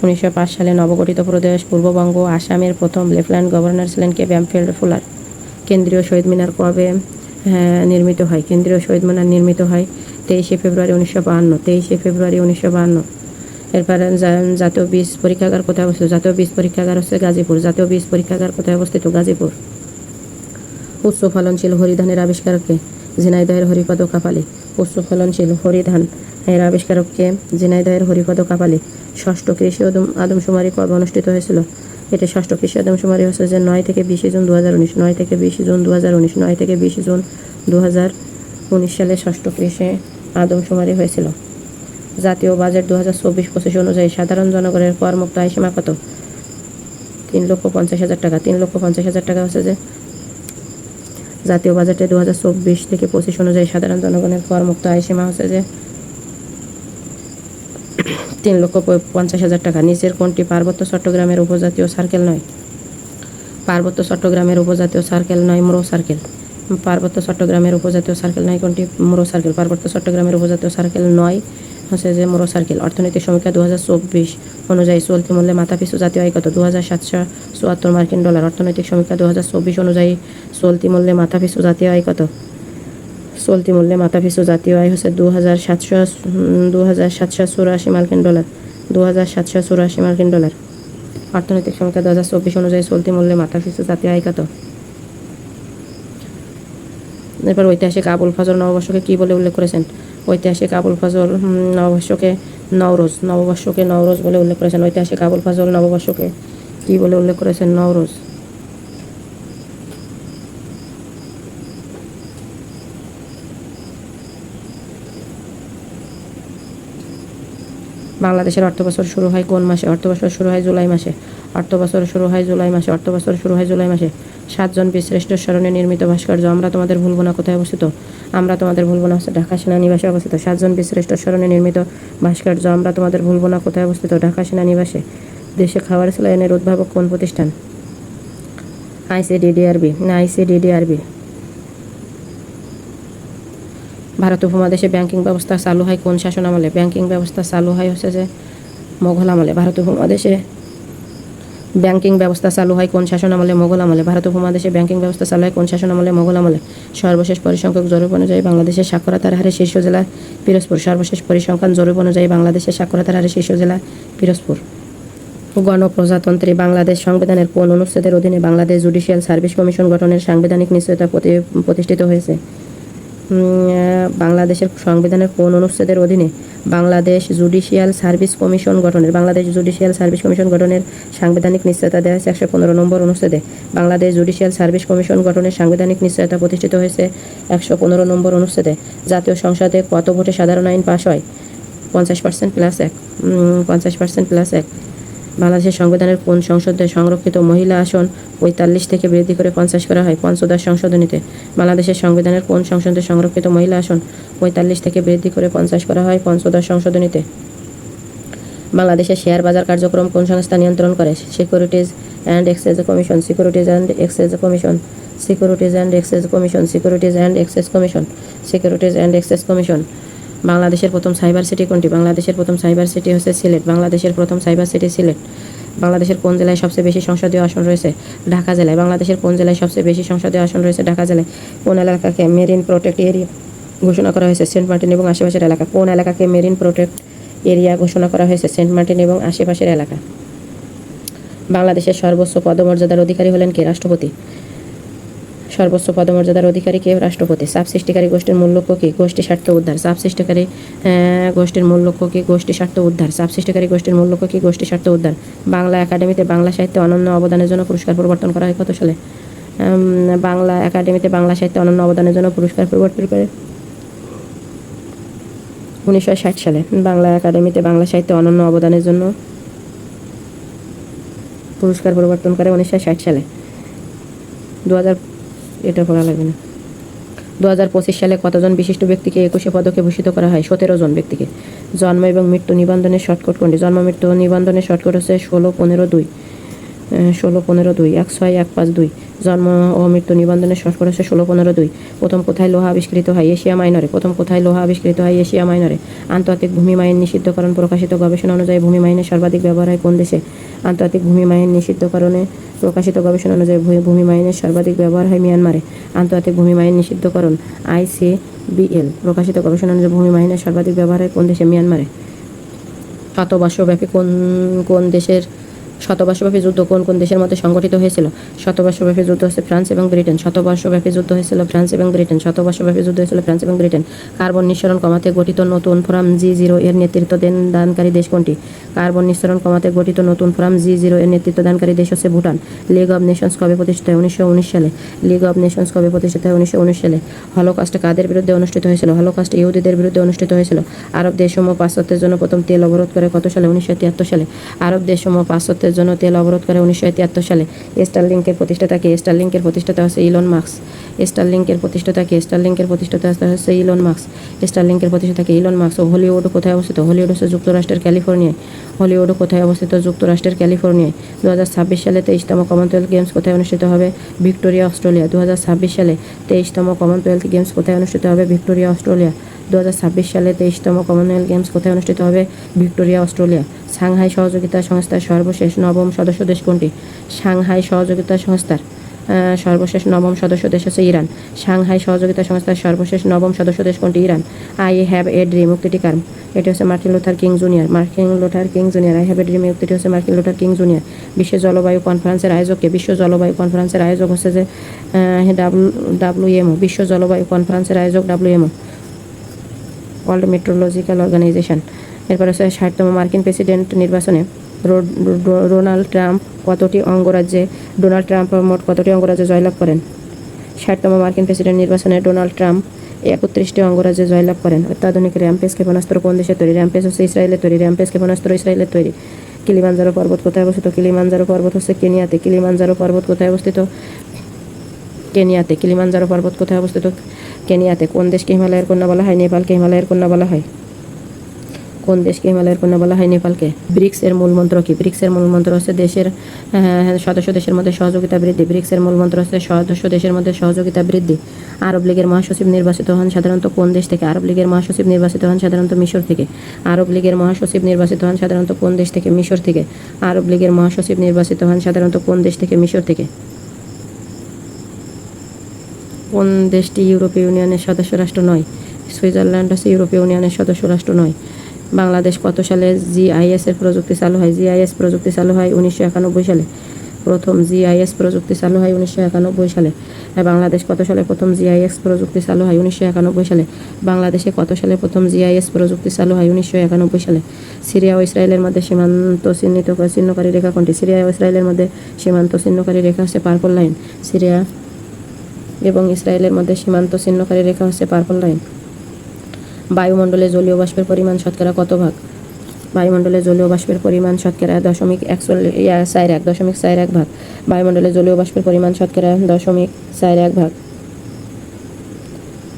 1905 সালে নবগঠিত প্রদেশ পূর্ববঙ্গ ও আসামের প্রথম লেফটেন্যান্ট গভর্নর ছিলেন কে? Bampfylde fuller. কেন্দ্রীয় শহীদ মিনার কবে নির্মিত হয়? কেন্দ্রীয় শহীদ মিনার নির্মিত হয় 23 ফেব্রুয়ারি 1952। এরপরে জাতীয় বীজ পরীক্ষাগার কোথায় অবস্থিত? জাতীয় বীজ পরীক্ষাগার হচ্ছে গাজীপুর। জাতীয় বীজ পরীক্ষাগার কোথায় অবস্থিত? গাজীপুর। উচ্চ ফলনশীল হরিধানের আবিষ্কারককে? ঝিনাইদহের হরিপদ কাপালি। উচ্চ ফলনশীল হরিধান এর আবিষ্কারককে? ঝিনাইদহের হরিপদ কাপালি। ষষ্ঠ কৃষি আদমশুমারি কবে অনুষ্ঠিত হয়েছিল? এটা ষষ্ঠ কৃষি আদমশুমারি হচ্ছে যে 9 থেকে 20 জুন 2019। 9 থেকে 20 জুন 2019 সালে ষষ্ঠ কৃষি আদমশুমারি হয়েছিল। জাতীয় বাজেট 2024-25 অনুযায়ী সাধারণ জনগণের করমুক্ত আয়সীমা কত? 3,50,000 টাকা। 3,50,000 টাকা হচ্ছে যে জাতীয় বাজেটে 2024 থেকে 25 অনুযায়ী সাধারণ জনগণের করমুক্ত আয়সীমা হচ্ছে যে 3,50,000 টাকা। নিচের কোনটি পার্বত্য চট্টগ্রামের উপজাতীয় সার্কেল নয়? পার্বত্য চট্টগ্রামের উপজাতীয় সার্কেল নয় মুরো সার্কেল। পার্বত্য চট্টগ্রামের উপজাতীয় সার্কেল নয় কোনটি? মুরো সার্কেল। পার্বত্য চট্টগ্রামের উপজাতীয় সার্কেল নয় হচ্ছে যে মুরো সার্কেল। অর্থনৈতিক সমীক্ষা 2024 অনুযায়ী চলতি মূল্যে মাথাপিছু জাতীয় আয় কত? 2,774 মার্কিন ডলার। অর্থনৈতিক সমীক্ষা 2024 অনুযায়ী চলতি মূল্যে মাথাপিছু জাতীয় আয় কত? চলতি মূল্যে মাথাপিছু জাতীয় আয় হচ্ছে 2,784 মার্কিন ডলার। 2,784 মার্কিন ডলার। অর্থনৈতিক সমীক্ষা 2024 অনুযায়ী চলতি মূল্যে মাথাপিছু জাতীয় আয় কত? এরপর ঐতিহাসিক আবুল ফজল নববর্ষকে কী বলে উল্লেখ করেছেন? ঐতিহাসিক আবুল ফজল নববর্ষকে নওরোজ। নববর্ষকে নওরোজ বলে উল্লেখ করেছেন। ঐতিহাসিক আবুল ফজল নববর্ষকে কী বলে উল্লেখ করেছেন? নওরোজ। বাংলাদেশের অর্থবছর শুরু হয় কোন মাসে? অর্থবছর শুরু হয় জুলাই মাসে। অর্থবছর শুরু হয় জুলাই মাসে। অর্থবছর শুরু হয় জুলাই মাসে। 7 জন বীরশ্রেষ্ঠর স্মরণে নির্মিত ভাস্কর্য আমরা তোমাদের ভুলব না কোথায় অবস্থিত? আমরা তোমাদের ভুলব না হচ্ছে ঢাকা সেনানিবাসে অবস্থিত। 7 জন বীরশ্রেষ্ঠর স্মরণে নির্মিত ভাস্কর্য আমরা তোমাদের ভুলব না কোথায় অবস্থিত? ঢাকা সেনানিবাসে। দেশে খাবার স্যালাইনের উদ্ভাবক কোন প্রতিষ্ঠান? আইসিডিডিআরবি। আইসিডিডিআরবি। ভারত উপমহাদেশে ব্যাংকিং ব্যবস্থা চালু হয় কোন শাসন আমলে? ব্যাংকিং ব্যবস্থা চালু হয় হচ্ছে যে মোগল আমলে। ভারত উপমহাদেশে ব্যাংকিং ব্যবস্থা চালু হয় কোন শাসন আমলে? মোগল আমলে। ভারত উপমহাদেশে ব্যাংকিং ব্যবস্থা চালু হয় কোন শাসন আমলে? মোগল আমলে। সর্বশেষ পরিসংখ্যক জরিপ অনুযায়ী বাংলাদেশের সাক্ষরতার হারে শীর্ষ জেলা পিরোজপুর। সর্বশেষ পরিসংখ্যান জরিপ অনুযায়ী বাংলাদেশের সাক্ষরতার হারে শীর্ষ জেলা পিরোজপুর। গণপ্রজাতন্ত্রী বাংলাদেশ সংবিধানের কোন অনুচ্ছেদের অধীনে বাংলাদেশ জুডিশিয়াল সার্ভিস কমিশন গঠনের সাংবিধানিক নিশ্চয়তা প্রতিষ্ঠিত হয়েছে? বাংলাদেশের সংবিধানের কোন অনুচ্ছেদের অধীনে বাংলাদেশ জুডিশিয়াল সার্ভিস কমিশন গঠনের সাংবিধানিক নিশ্চয়তা দেওয়া হয়েছে 115 নম্বর অনুচ্ছেদে। বাংলাদেশ জুডিশিয়াল সার্ভিস কমিশন গঠনের সাংবিধানিক নিশ্চয়তা প্রতিষ্ঠিত হয়েছে 115 নম্বর অনুচ্ছেদে। জাতীয় সংসদে কত ভোটে সাধারণ আইন পাশ হয়? 50% + 1। 50% + 1। বাংলাদেশের সংবিধানের কোন সংসদে সংরক্ষিত মহিলা আসন 45 থেকে বৃদ্ধি করে 50 করা হয়? পঞ্চদশ সংশোধনীতে। বাংলাদেশের সংবিধানের কোন সংসদে সংরক্ষিত মহিলা আসন 45 থেকে বৃদ্ধি করে 50 করা হয়? পঞ্চদশ সংশোধনীতে। বাংলাদেশের শেয়ার বাজার কার্যক্রম কোন সংস্থা নিয়ন্ত্রণ করে? Securities and exchange commission. Securities and exchange commission. Securities and exchange commission. Securities and exchange commission. Securities and exchange commission. বাংলাদেশের প্রথম সাইবার সিটি কোনটি? বাংলাদেশের প্রথম সাইবার সিটি হচ্ছে সিলেট। বাংলাদেশের প্রথম সাইবার সিটি সিলেট। বাংলাদেশের কোন জেলায় সবচেয়ে বেশি সংসদীয় আসন রয়েছে? ঢাকা জেলায়। বাংলাদেশের কোন জেলায় সবচেয়ে বেশি সংসদীয় আসন রয়েছে? ঢাকা জেলায়। কোন এলাকাকে মেরিন প্রোটেক্ট এরিয়া ঘোষণা করা হয়েছে? সেন্ট মার্টিন এবং আশেপাশের এলাকা। কোন এলাকাকে মেরিন প্রোটেক্ট এরিয়া ঘোষণা করা হয়েছে? সেন্ট মার্টিন এবং আশেপাশের এলাকা। বাংলাদেশের সর্বোচ্চ পদমর্যাদার অধিকারী হলেন কে? রাষ্ট্রপতি। সর্বোচ্চ পদমর্যাদার অধিকারী কে? রাষ্ট্রপতি। চাপ সৃষ্টিকারী গোষ্ঠীর মূল লক্ষ্য কি? গোষ্ঠী স্বার্থ উদ্ধার। চাপ সৃষ্টিকারী গোষ্ঠীর মূল লক্ষ্য কি? গোষ্ঠী স্বার্থ উদ্ধার। চাপ সৃষ্টিকারী গোষ্ঠীর মূল লক্ষ্য কি? গোষ্ঠী স্বার্থ উদ্ধার। বাংলা একাডেমিতে বাংলা সাহিত্যে অনন্য অবদানের জন্য পুরস্কার প্রবর্তন করা হয় কত সালে? বাংলা একাডেমিতে বাংলা সাহিত্যে অনন্য অবদানের জন্য পুরস্কার প্রবর্তন করে 1960 সালে। বাংলা একাডেমিতে বাংলা সাহিত্যে অনন্য অবদানের জন্য পুরস্কার প্রবর্তন করে 1960 সালে। 2025 সালে কতজন বিশিষ্ট ব্যক্তিকে 21 পদকে ভূষিত করা হয়? 17 জন ব্যক্তিকে। জন্ম এবং মৃত্যু নিবন্ধনের শর্টকাট কোনটি? জন্ম মৃত্যু নিবন্ধনের শর্টকাট হচ্ছে 16-15-2। 16-15-2 16-152। জন্ম ও মৃত্যু নিবন্ধনের শর্টকাট হচ্ছে 16-15-2। প্রথম কোথায় লোহা আবিষ্কৃত হয়? এশিয়া মাইনরে। প্রথম কোথায় লোহা আবিষ্কৃত হয়? এশিয়া মাইনরে। আন্তর্জাতিক ভূমি মাইন নিষিদ্ধকরণ প্রকাশিত গবেষণা অনুযায়ী ভূমি মাইনের সর্বাধিক ব্যবহার হয় কোন দেশে? আন্তর্জাতিক ভূমি মাইন নিষিদ্ধকরণে প্রকাশিত গবেষণা অনুযায়ী ভূমি মাইনের সর্বাধিক ব্যবহার হয় মিয়ানমারে। আন্তর্জাতিক ভূমি মাইন নিষিদ্ধকরণ ICBL প্রকাশিত গবেষণা অনুযায়ী ভূমি মাইনের সর্বাধিক ব্যবহার হয় কোন দেশে? মিয়ানমারে। শতবর্ষব্যাপী কোন দেশের শতবর্ষব্যাপী যুদ্ধ কোন কোন দেশের মধ্যে সংগঠিত হয়েছিল? শতবর্ষব্যাপী যুদ্ধ হচ্ছে ফ্রান্স এবং ব্রিটেন। শতবর্ষব্যাপী যুদ্ধ হয়েছিল ফ্রান্স এবং ব্রিটেন। শতবর্ষব্যাপী যুদ্ধ হয়েছিল ফ্রান্স এবং ব্রিটেন। কার্বন নিঃসরণ কমাতে গঠিত নতুন ফোরাম G0 এর নেতৃত্ব দানকারী দেশ কোনটি? কার্বন নিঃসরণ কমাতে গঠিত নতুন ফোরাম G0 এর নেতৃত্ব দানকারী দেশ হচ্ছে ভুটান। লিগ অব নেশনস কবে প্রতিষ্ঠিত হয়? 1919 সালে। লিগ অব নেশনস কবে প্রতিষ্ঠিত হয়? 1919 সালে। হলোকস্ট কাদের বিরুদ্ধে অনুষ্ঠিত হয়েছিল? হলোকস্ট ইহুদিদের বিরুদ্ধে অনুষ্ঠিত হয়েছিল। আরব দেশসমূহ পাশ্চাত্যের জন্য প্রথম তেল অবরোধ করে কত সালে? 1973 সালে। আরব দেশসমূহ পাশ্চাত্যের জন্য তেল অবরোধ করে 1973 সালে। স্টারলিংকের প্রতিষ্ঠাতা কে? স্টারলিংকের প্রতিষ্ঠাতা হচ্ছে ইলন মাস্ক। স্টারলিংকের প্রতিষ্ঠাতা কে? স্টারলিংকের প্রতিষ্ঠাতা হচ্ছে ইলন মাস্ক। স্টারলিংকের প্রতিষ্ঠাতা কে? Elon Musk. হলিউড কোথায় অবস্থিত? হলিউড হচ্ছে যুক্তরাষ্ট্রের ক্যালিফোর্নিয়ায়। হলিউড কোথায় অবস্থিত? যুক্তরাষ্ট্রের ক্যালিফোর্নিয়ায়। 2026 সালে 23তম কমনওয়েলথ গেমস কোথায় অনুষ্ঠিত হবে? Victoria, Australia. 2026 সালে 23তম কমনওয়েলথ গেমস কোথায় অনুষ্ঠিত হবে? Victoria, Australia. 2026 সালে 23তম কমনওয়েলথ গেমস কোথায় অনুষ্ঠিত হবে? Victoria, Australia. সাংহাই সহযোগিতা সংস্থার সর্বশেষ নবম সদস্য দেশ কোনটি? সাংহাই সহযোগিতা সংস্থার সর্বশেষ নবম সদস্য দেশ হচ্ছে ইরান। সাংহাই সহযোগিতা সংস্থার সর্বশেষ নবম সদস্য দেশ কোনটি? Iran. I have a dream উক্তিটি কার? এটি হচ্ছে Martin Luther King Junior. Martin Luther King Junior. I have a dream উক্তিটি হচ্ছে মার্টিন লুথার কিং জুনিয়র। বিশ্ব জলবায়ু কনফারেন্সের আয়োজককে? বিশ্ব জলবায়ু কনফারেন্সের আয়োজক হচ্ছে যে WMO। বিশ্ব জলবায়ু কনফারেন্সের আয়োজক WMO, ওয়ার্ল্ড মেট্রোলজিক্যাল অর্গানাইজেশন। এরপর হচ্ছে 60তম মার্কিন প্রেসিডেন্ট নির্বাচনে ডোনাল্ড ট্রাম্প মোট কতটি অঙ্গরাজ্যে জয়লাভ করেন? 60তম মার্কিন প্রেসিডেন্ট নির্বাচনে ডোনাল্ড ট্রাম্প 31টি অঙ্গরাজ্যে জয়লাভ করেন। অত্যাধুনিক র্যাম্পেজ ক্ষেপণাস্ত্র কোন দেশে তৈরি? র্যাম্পেজ হচ্ছে ইসরায়েলের তৈরি। র্যাম্পেজ ক্ষেপণাস্ত্র ইসরায়েলের তৈরি। কিলিমানজারো পর্বত কোথায় অবস্থিত? কিলিমানজারো পর্বত হচ্ছে কেনিয়াতে। কিলিমানজারো পর্বত কোথায় অবস্থিত? কেনিয়াতে। কিলিমানজারো পর্বত কোথায় অবস্থিত? কেনিয়াতে। কোন দেশকে হিমালয়ের কন্যা বলা হয়? নেপালকে হিমালয়ের কন্যা বলা হয়। কোন দেশকে হিমালয়ের কন্যা বলা হয়? নেপালকে। ব্রিক্স এর মূল মন্ত্র কি? ব্রিক্স এর মূল মন্ত্র হচ্ছে দেশের সদস্য দেশের মধ্যে সহযোগিতা বৃদ্ধি। ব্রিক্স এর মূল মন্ত্র হচ্ছে সদস্য দেশের মধ্যে সহযোগিতা বৃদ্ধি। আরব লীগের মহাসচিব নির্বাচিত হন সাধারণত কোন দেশ থেকে? আরব লীগের মহাসচিব নির্বাচিত হন সাধারণত মিশর থেকে। আরব লীগের মহাসচিব নির্বাচিত হন সাধারণত কোন দেশ থেকে? মিশর থেকে। আরব লীগের মহাসচিব নির্বাচিত হন সাধারণত কোন দেশ থেকে? মিশর থেকে। কোন দেশটি ইউরোপীয় ইউনিয়নের সদস্য রাষ্ট্র নয়? সুইজারল্যান্ড হচ্ছে ইউরোপীয় ইউনিয়নের সদস্য রাষ্ট্র নয়। বাংলাদেশ কত সালে GIS এর প্রযুক্তি চালু হয়? GIS প্রযুক্তি চালু হয় 1991 সালে। প্রথম GIS প্রযুক্তি চালু হয় 1991 সালে। বাংলাদেশ কত সালে প্রথম GIS প্রযুক্তি চালু হয়? 1991 সালে। বাংলাদেশে কত সালে প্রথম GIS প্রযুক্তি চালু হয়? 1991 সালে। সিরিয়া ও ইসরায়েলের মধ্যে সীমান্ত চিহ্নকারী রেখা কোনটি? সিরিয়া ও ইসরায়েলের মধ্যে সীমান্ত চিহ্নকারী রেখা হচ্ছে পার্পল লাইন। সিরিয়া এবং ইসরায়েলের মধ্যে সীমান্ত চিহ্নকারী রেখা হচ্ছে পার্পল লাইন। বায়ুমণ্ডলে জলীয় বাষ্পের পরিমাণ শতকরা কত ভাগ? বায়ুমণ্ডলে জলীয় বাষ্পের পরিমাণ শতকরা 0.41 ভাগ। বায়ুমণ্ডলে জলীয় বাষ্পের পরিমাণ শতকরা 0.41 ভাগ।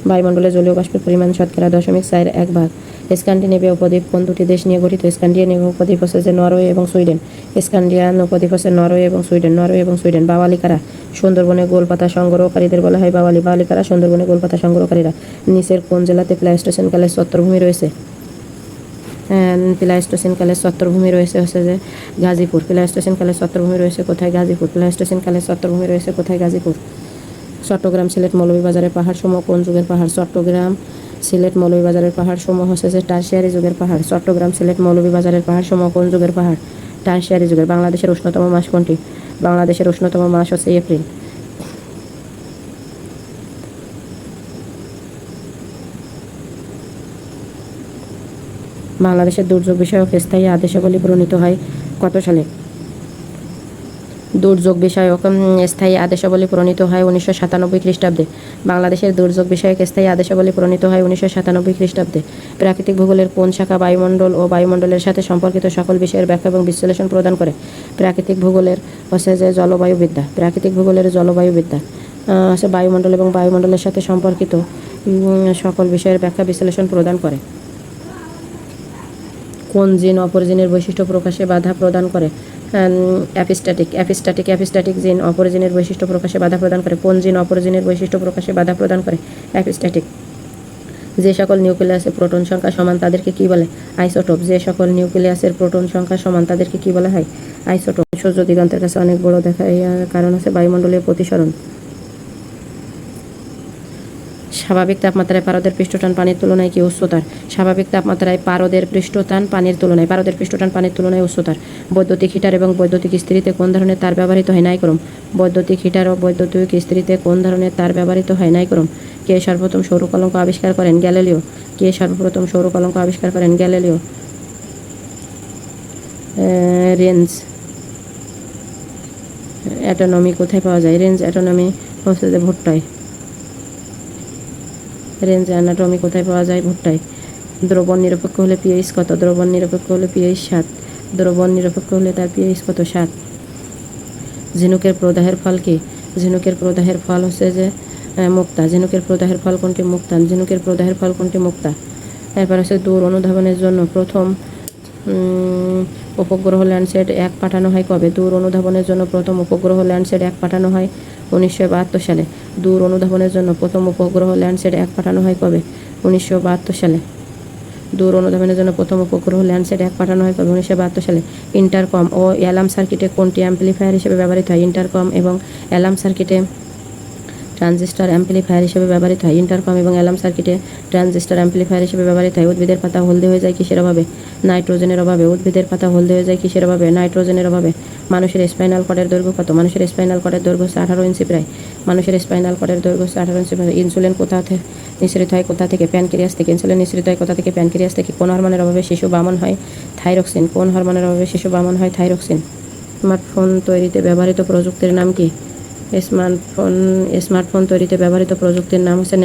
বায়ুমণ্ডলে জলীয় বাষ্পের পরিমাণ শতকরা 0.41 ভাগ। স্ক্যান্ডিনেভিয়া উপদ্বীপ কোন দুটি দেশ নিয়ে গঠিত? স্ক্যান্ডিনেভিয়া উপদ্বীপ হচ্ছে যে নরওয়ে এবং সুইডেন। স্ক্যান্ডিয়ান উপদ্বীপ হচ্ছে নরওয়ে এবং সুইডেন। নরওয়ে এবং সুইডেন। বাওয়ালি কারা? সুন্দরবনে গোলপাতা সংগ্রহকারীদের বলা হয় বাওয়ালি। বাওয়ালি কারা? সুন্দরবনে গোলপাতা সংগ্রহকারীরা। নিচের কোন জেলাতে প্লাইস্টোসিন কালের ছত্রভূমি রয়েছে? প্লাইস্টোসিন কালের ছত্রভূমি রয়েছে হচ্ছে যে গাজীপুর। প্লাইস্টোসিন কালের ছত্রভূমি রয়েছে কোথায়? গাজীপুর। প্লাইস্টোসিন কালের ছত্রভূমি রয়েছে কোথায়? গাজীপুর। চট্টগ্রাম, সিলেট, মৌলভীবাজারের পাহাড়সমূহ কোন যুগের পাহাড়? চট্টগ্রাম, সিলেট, মৌলভীবাজারের পাহাড়সমূহ হচ্ছে যে টারশিয়ারি যুগের পাহাড়। চট্টগ্রাম, সিলেট, মৌলভীবাজারের পাহাড়সমূহ কোন যুগের পাহাড়? টারশিয়ারি যুগের। বাংলাদেশের উষ্ণতম মাস কোনটি? বাংলাদেশের উষ্ণতম মাস হচ্ছে এপ্রিল। বাংলাদেশের দুর্যোগ বিষয়ক স্থায়ী আদেশাবলী প্রণীত হয় কত সালে? দুর্যোগ বিষয়ক স্থায়ী আদেশাবলী প্রণীত হয় 1997 খ্রিস্টাব্দে। বাংলাদেশের দুর্যোগ বিষয়ক স্থায়ী আদেশাবলী প্রণীত হয় 1997 খ্রিস্টাব্দে। প্রাকৃতিক ভূগোলের কোন শাখা বায়ুমণ্ডল ও বায়ুমণ্ডলের সাথে সম্পর্কিত সকল বিষয়ের ব্যাখ্যা এবং বিশ্লেষণ প্রদান করে? প্রাকৃতিক ভূগোলের হচ্ছে যে জলবায়ুবিদ্যা। প্রাকৃতিক ভূগোলের জলবায়ুবিদ্যা হচ্ছে বায়ুমণ্ডল এবং বায়ুমণ্ডলের সাথে সম্পর্কিত সকল বিষয়ের ব্যাখ্যা বিশ্লেষণ প্রদান করে। কোন জিন অপর জিনের বৈশিষ্ট্য প্রকাশে বাধা প্রদান করে? অ্যাপিস্ট্যাটিক জিন অপর জিনের বৈশিষ্ট্য প্রকাশে বাধা প্রদান করে। কোন জিন অপর জিনের বৈশিষ্ট্য প্রকাশে বাধা প্রদান করে? অ্যাপিস্ট্যাটিক। যে সকল নিউক্লিয়াসের প্রোটন সংখ্যা সমান তাদেরকে কি বলে? আইসোটোপ। যে সকল নিউক্লিয়াসের প্রোটন সংখ্যা সমান তাদেরকে কি বলা হয়? আইসোটোপ। সূর্য দিগন্তের কাছে অনেক বড় দেখায় কারণ হচ্ছে বায়ুমণ্ডলীয় প্রতিসরণ। স্বাভাবিক তাপমাত্রায় পারদের পৃষ্ঠটান পানির তুলনায় কি উচ্চতার? স্বাভাবিক তাপমাত্রায় পারদের পৃষ্ঠটান পানির তুলনায় উচ্চতার। বৈদ্যুতিক হিটার এবং বৈদ্যুতিক ইস্ত্রিতে কোন ধরনের তার ব্যবহৃত হয়? নাইক্রোম। বৈদ্যুতিক হিটার ও বৈদ্যুতিক ইস্ত্রিতে কোন ধরনের তার ব্যবহৃত হয়? নাইক্রোম। কে সর্বপ্রথম সৌর কলঙ্ক আবিষ্কার করেন? গ্যালিলিও। কে সর্বপ্রথম সৌর কলঙ্ক আবিষ্কার করেন? গ্যালিলিও। রেঞ্জ অ্যাটোনমি কোথায় পাওয়া যায়? রেঞ্জ অ্যাটোনমি হচ্ছে যে ভুট্টায়। রেঞ্জ অ্যানাটমি কোথায় পাওয়া যায়? ভুট্টায়। দ্রবণ নিরপেক্ষ হলে পিএইচ কত? দ্রবণ নিরপেক্ষ হলে পিএইচ 7। দ্রবণ নিরপেক্ষ হলে তার পিএইচ কত? 7। ঝিনুকের প্রদাহের ফল কি? ঝিনুকের প্রদাহের ফল হচ্ছে যে মুক্তা। ঝিনুকের প্রদাহের ফল কোনটি? মুক্তা। ঝিনুকের প্রদাহের ফল কোনটি? মুক্তা। এরপর হচ্ছে দূর অনুধাবনের জন্য প্রথম উপগ্রহ ল্যান্ডসেট 1 পাঠানো হয় কবে? দূর অনুধাবনের জন্য প্রথম উপগ্রহ ল্যান্ডসেট 1 পাঠানো হয় 1972 সালে। দূর অনুধাবনের জন্য প্রথম উপগ্রহ ল্যান্ডসেট 1 পাঠানো হয় কবে? 1972 সালে। দূর অনুধাবনের জন্য প্রথম উপগ্রহ ল্যান্ডসেট 1 পাঠানো হয় কবে? 1972 সালে। ইন্টারকম ও অ্যালার্ম সার্কিটে কোনটি অ্যাম্পলিফায়ার হিসেবে ব্যবহৃত হয়? ইন্টারকম এবং অ্যালার্ম সার্কিটে ট্রানজিস্টর অ্যাম্পলিফায়ার হিসেবে ব্যবহৃত হয়। ইন্টারকম এবং অ্যালার্ম সার্কিটে ট্রানজিস্টর অ্যাম্পলিফায়ার হিসেবে ব্যবহৃত হয়। উদ্ভিদের পাতা হলদে হয়ে যায় কিসের অভাবে? নাইট্রোজেনের অভাবে। উদ্ভিদের পাতা হলদে হয়ে যায় কিসের অভাবে? নাইট্রোজেনের অভাবে। মানুষের স্পাইনাল কর্ডের দৈর্ঘ্য কত? মানুষের স্পাইনাল কর্ডের দৈর্ঘ্য হচ্ছে 18 ইঞ্চি প্রায়। মানুষের স্পাইনাল কর্ডের দৈর্ঘ্য হচ্ছে 18 ইঞ্চি প্রায়। ইনসুলিন নিঃসৃত হয় কোথা থেকে? প্যানক্রিয়াস থেকে। ইনসুলিন নিঃসৃত হয় কোথা থেকে? প্যানক্রিয়াস থেকে। কোন হরমোনের অভাবে শিশু বামন হয়? থাইরক্সিন। কোন হরমোনের অভাবে শিশু বামন হয়? থাইরক্সিন। স্মার্টফোন তৈরিতে ব্যবহৃত প্রযুক্তির নাম কি? স্মার্টফোন তৈরিতে ব্যবহৃত প্রযুক্তির নাম হচ্ছে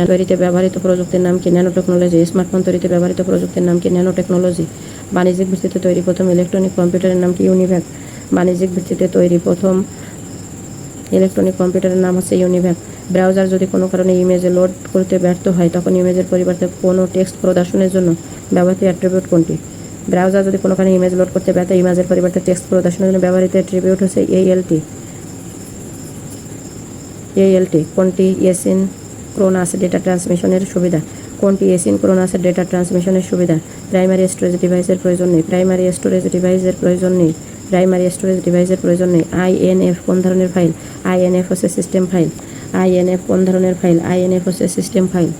ন্যানো টেকনোলজি। স্মার্টফোন তৈরিতে ব্যবহৃত প্রযুক্তির নাম কি? Nano technology. বাণিজ্যিক ভিত্তিতে তৈরি প্রথম ইলেকট্রনিক কম্পিউটারের নাম কি? ইউনিভ্যাক। বাণিজ্যিক ভিত্তিতে তৈরি প্রথম ইলেকট্রনিক কম্পিউটারের নাম হচ্ছে ইউনিভ্যাক। ব্রাউজার যদি কোনো কারণে ইমেজে লোড করতে ব্যর্থ হয় তখন ইমেজের পরিবর্তে কোনো টেক্সট প্রদর্শনের জন্য ব্যবহৃত অ্যাট্রিবিউট কোনটি? ব্রাউজার যদি কোনো কারণে ইমেজ লোড করতে ব্যর্থ ইমেজের পরিবর্তে টেক্সট প্রদর্শনের জন্য ব্যবহৃত অ্যাট্রিবিউট হচ্ছে ALT। কোনটি এসিনক্রোনাস ডেটা ট্রান্সমিশনের সুবিধা? কোনটি এসিনক্রোনাস ডেটা ট্রান্সমিশনের সুবিধা? প্রাইমারি স্টোরেজ ডিভাইসের প্রয়োজন নেই। প্রাইমারি স্টোরেজ ডিভাইসের প্রয়োজন নেই। INF কোন ধরনের ফাইল? INF হচ্ছে সিস্টেম ফাইল। INF কোন ধরনের ফাইল? INF হচ্ছে সিস্টেম ফাইল।